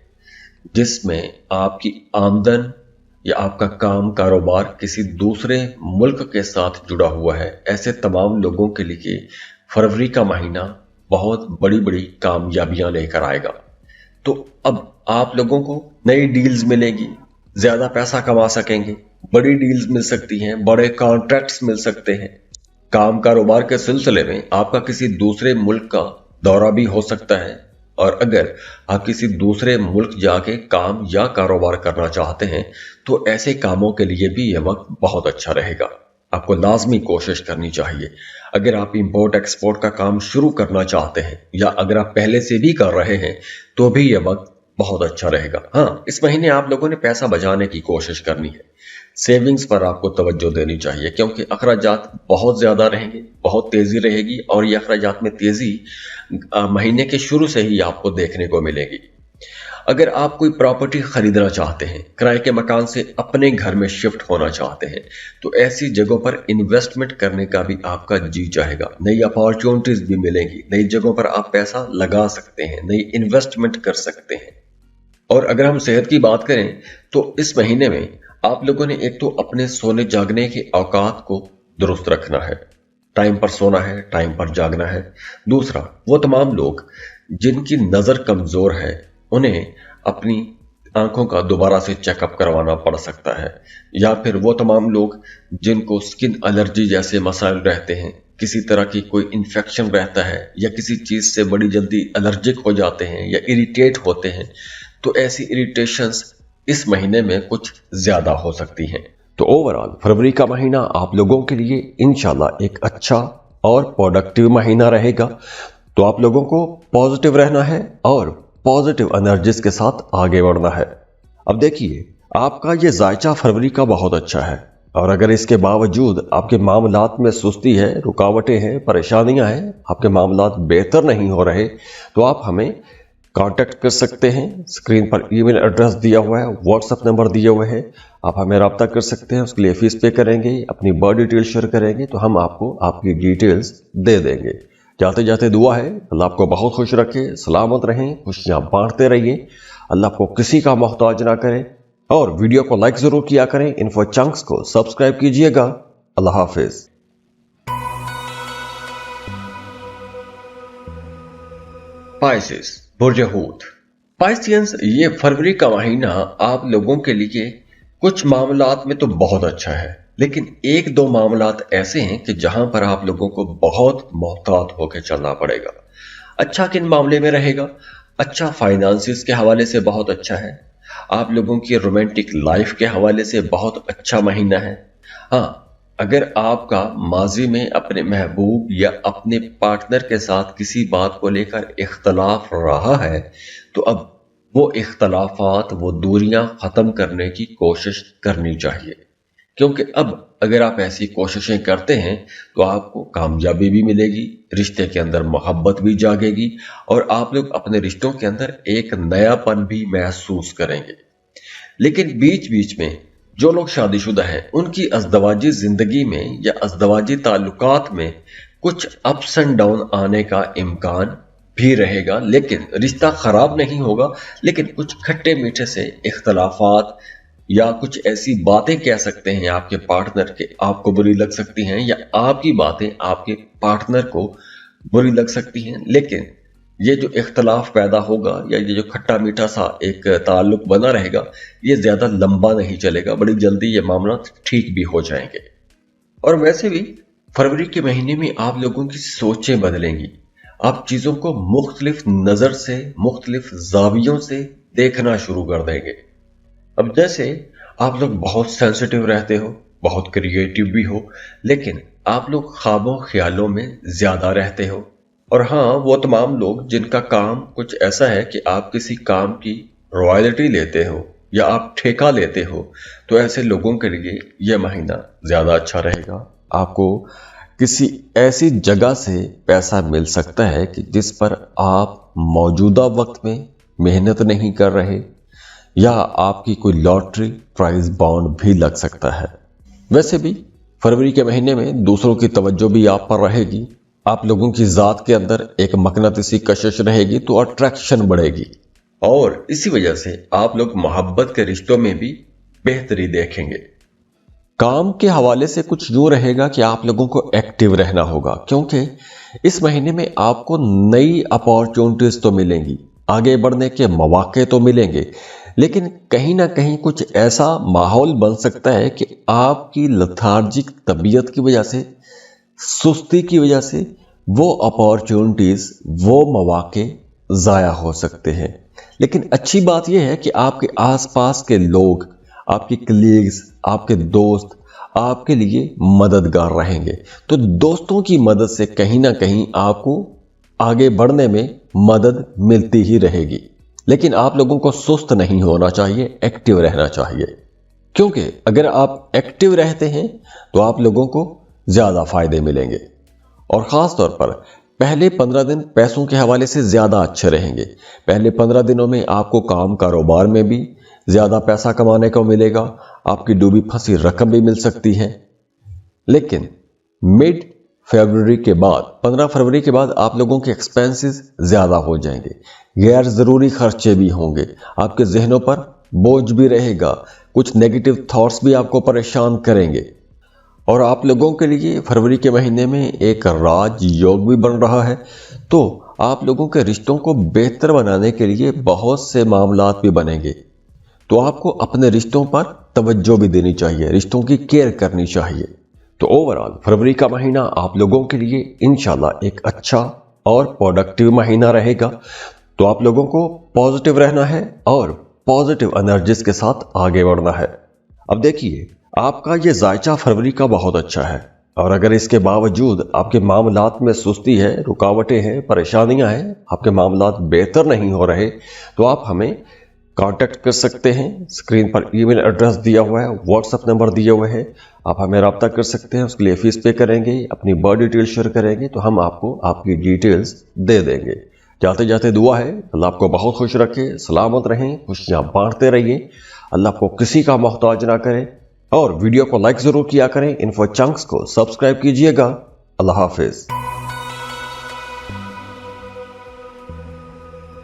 जिसमें आपकी आमदन या आपका काम कारोबार किसी दूसरे मुल्क के साथ जुड़ा हुआ है, ऐसे तमाम लोगों के लिए फरवरी का महीना बहुत बड़ी बड़ी कामयाबियां लेकर आएगा। तो अब आप लोगों को नई डील्स मिलेगी, ज्यादा पैसा कमा सकेंगे, बड़ी डील्स मिल सकती हैं, बड़े कॉन्ट्रैक्ट्स मिल सकते हैं। काम कारोबार के सिलसिले में आपका किसी दूसरे मुल्क का दौरा भी हो सकता है, और अगर आप किसी दूसरे मुल्क जाके काम या कारोबार करना चाहते हैं तो ऐसे कामों के लिए भी यह वक्त बहुत अच्छा रहेगा। आपको लाजमी कोशिश करनी चाहिए। अगर आप इंपोर्ट एक्सपोर्ट का काम शुरू करना चाहते हैं या अगर आप पहले से भी कर रहे हैं तो भी यह वक्त बहुत अच्छा रहेगा। हाँ, इस महीने आप लोगों ने पैसा बचाने की कोशिश करनी है, सेविंग्स पर आपको तवज्जो देनी चाहिए, क्योंकि अखराजात बहुत ज्यादा रहेंगे, बहुत तेजी रहेगी, और ये अखराजात में तेजी महीने के शुरू से ही आपको देखने को मिलेगी। अगर आप कोई प्रॉपर्टी खरीदना चाहते हैं, किराए के मकान से अपने घर में शिफ्ट होना चाहते हैं, तो ऐसी जगहों पर इन्वेस्टमेंट करने का भी आपका जी चाहेगा। नई अपॉर्चुनिटीज भी मिलेंगी, नई जगहों पर आप पैसा लगा सकते हैं, नई इन्वेस्टमेंट कर सकते हैं। और अगर हम सेहत की बात करें तो इस महीने में आप लोगों ने एक तो अपने सोने जागने के औकात को दुरुस्त रखना है, टाइम पर सोना है, टाइम पर जागना है। दूसरा, वो तमाम लोग जिनकी नज़र कमज़ोर है उन्हें अपनी आंखों का दोबारा से चेकअप करवाना पड़ सकता है, या फिर वो तमाम लोग जिनको स्किन एलर्जी जैसे मसाइल रहते हैं, किसी तरह की कोई इन्फेक्शन रहता है या किसी चीज़ से बड़ी जल्दी एलर्जिक हो जाते हैं या इरिटेट होते हैं, तो ऐसी इरिटेशंस इस महीने में कुछ ज़्यादा हो सकती हैं। तो ओवरऑल फरवरी का महीना आप लोगों के लिए इंशाल्लाह एक अच्छा और प्रोडक्टिव महीना रहेगा। तो आप लोगों को पॉजिटिव रहना है और पॉजिटिव एनर्जीज के साथ आगे बढ़ना है। अब देखिए, आपका ये जायचा फरवरी का बहुत अच्छा है, और अगर इसके बावजूद आपके मामलात में सुस्ती है, रुकावटें हैं, परेशानियां हैं, आपके मामलात बेहतर नहीं हो रहे, तो आप हमें कांटेक्ट कर सकते हैं। स्क्रीन पर ईमेल एड्रेस दिया हुआ है, व्हाट्सएप नंबर दिए हुए हैं, आप हमें रब्ता कर सकते हैं। उसके लिए फीस पे करेंगे, अपनी बर्थ डिटेल शेयर करेंगे तो हम आपको आपकी डिटेल्स दे देंगे। जाते जाते दुआ है अल्लाह आपको बहुत खुश रखे, सलामत रहें, खुशियां बांटते रहिए, अल्लाह आपको किसी का मोहताज ना करे। और वीडियो को लाइक जरूर किया करें, इन्फो चंक्स को सब्सक्राइब कीजिएगा। अल्लाह हाफिज। पाइसेस, बुर्ज हूत। पाइसियंस, ये फरवरी का महीना आप लोगों के लिए कुछ मामलात में तो बहुत अच्छा है, लेकिन एक दो मामलात ऐसे हैं कि जहां पर आप लोगों को बहुत मोहतात होकर चलना पड़ेगा। अच्छा किन मामले में रहेगा? अच्छा, फाइनेंसिस के हवाले से बहुत अच्छा है। आप लोगों की रोमांटिक लाइफ के हवाले से बहुत अच्छा महीना है। हाँ, अगर आपका माजी में अपने महबूब या अपने पार्टनर के साथ किसी बात को लेकर इख्तलाफ रहा है, तो अब वो इख्तलाफात, वो दूरियां खत्म करने की कोशिश करनी चाहिए, क्योंकि अब अगर आप ऐसी कोशिशें करते हैं तो आपको कामयाबी भी मिलेगी, रिश्ते के अंदर मोहब्बत भी जागेगी और आप लोग अपने रिश्तों के अंदर एक नयापन भी महसूस करेंगे। लेकिन बीच बीच में जो लोग शादीशुदा हैं, उनकी अज़दवाजी जिंदगी में या अज़दवाजी ताल्लुकात में कुछ अप्स एंड डाउन आने का इम्कान भी रहेगा, लेकिन रिश्ता खराब नहीं होगा, लेकिन कुछ खट्टे मीठे से इख्तलाफात या कुछ ऐसी बातें कह सकते हैं आपके पार्टनर के, आपको बुरी लग सकती हैं, या आपकी बातें आपके पार्टनर को बुरी लग सकती हैं। लेकिन ये जो इख्तलाफ पैदा होगा या ये जो खट्टा मीठा सा एक ताल्लुक बना रहेगा, ये ज्यादा लंबा नहीं चलेगा, बड़ी जल्दी ये मामला ठीक भी हो जाएंगे। और वैसे भी फरवरी के महीने में आप लोगों की सोचें बदलेंगी, आप चीजों को मुख्तलिफ नजर से, मुख्तलिफ जावियों से देखना शुरू कर देंगे। अब जैसे आप लोग बहुत सेंसिटिव रहते हो, बहुत क्रिएटिव भी हो, लेकिन आप लोग ख्वाबों ख्यालों में ज्यादा रहते हो। और हाँ, वो तमाम लोग जिनका काम कुछ ऐसा है कि आप किसी काम की रॉयल्टी लेते हो या आप ठेका लेते हो, तो ऐसे लोगों के लिए यह महीना ज्यादा अच्छा रहेगा। आपको किसी ऐसी जगह से पैसा मिल सकता है कि जिस पर आप मौजूदा वक्त में मेहनत नहीं कर रहे, या आपकी कोई लॉटरी प्राइज बॉन्ड भी लग सकता है। वैसे भी फरवरी के महीने में दूसरों की तवज्जो भी आप पर रहेगी, आप लोगों की जात के अंदर एक मकनातीसी कशिश रहेगी, तो अट्रैक्शन बढ़ेगी और इसी वजह से आप लोग मोहब्बत के रिश्तों में भी बेहतरी देखेंगे। काम के हवाले से कुछ यूं रहेगा कि आप लोगों को एक्टिव रहना होगा, क्योंकि इस महीने में आपको नई अपॉर्चुनिटीज तो मिलेंगी, आगे बढ़ने के मौके तो मिलेंगे, लेकिन कहीं ना कहीं कुछ ऐसा माहौल बन सकता है कि आपकी लथार्जिक तबीयत की वजह से, सुस्ती की वजह से वो अपॉर्चुनिटीज, वो मौके ज़ाया हो सकते हैं। लेकिन अच्छी बात यह है कि आपके आसपास के लोग, आपके कलीग्स, आपके दोस्त आपके लिए मददगार रहेंगे। तो दोस्तों की मदद से कहीं ना कहीं आपको आगे बढ़ने में मदद मिलती ही रहेगी। लेकिन आप लोगों को सुस्त नहीं होना चाहिए, एक्टिव रहना चाहिए, क्योंकि अगर आप एक्टिव रहते हैं तो आप लोगों को ज्यादा फायदे मिलेंगे। और खास तौर पर पहले 15 दिन पैसों के हवाले से ज्यादा अच्छे रहेंगे। पहले 15 दिनों में आपको काम कारोबार में भी ज्यादा पैसा कमाने को मिलेगा, आपकी डूबी फंसी रकम भी मिल सकती है। लेकिन मिड फरवरी के बाद, 15 फरवरी के बाद आप लोगों के एक्सपेंसेस ज्यादा हो जाएंगे, गैर जरूरी खर्चे भी होंगे, आपके जहनों पर बोझ भी रहेगा, कुछ नेगेटिव थॉट्स भी आपको परेशान करेंगे। और आप लोगों के लिए फरवरी के महीने में एक राज योग भी बन रहा है, तो आप लोगों के रिश्तों को बेहतर बनाने के लिए बहुत से मामलात भी बनेंगे। तो आपको अपने रिश्तों पर तवज्जो भी देनी चाहिए, रिश्तों की केयर करनी चाहिए। तो ओवरऑल फरवरी का महीना आप लोगों के लिए इंशाल्लाह एक अच्छा और प्रोडक्टिव महीना रहेगा। तो आप लोगों को पॉजिटिव रहना है और पॉजिटिव एनर्जीज के साथ आगे बढ़ना है। अब देखिए, आपका ये जायचा फरवरी का बहुत अच्छा है, और अगर इसके बावजूद आपके मामलात में सुस्ती है, रुकावटें हैं, परेशानियां हैं, आपके मामलात बेहतर नहीं हो रहे, तो आप हमें कांटेक्ट कर सकते हैं। स्क्रीन पर ईमेल एड्रेस दिया हुआ है, व्हाट्सएप नंबर दिए हुए हैं, आप हमें रब्ता कर सकते हैं। उसके लिए फीस पे करेंगे, अपनी बर्थ डिटेल शेयर करेंगे तो हम आपको आपकी डिटेल्स दे देंगे। जाते जाते दुआ है, अल्लाह आपको बहुत खुश रखे, सलामत रहें, खुशियां बांटते रहिए, अल्लाह आपको किसी का मोहताज ना करे। और वीडियो को लाइक जरूर किया करें, इन्फो चंक्स को सब्सक्राइब कीजिएगा। अल्लाह हाफिज।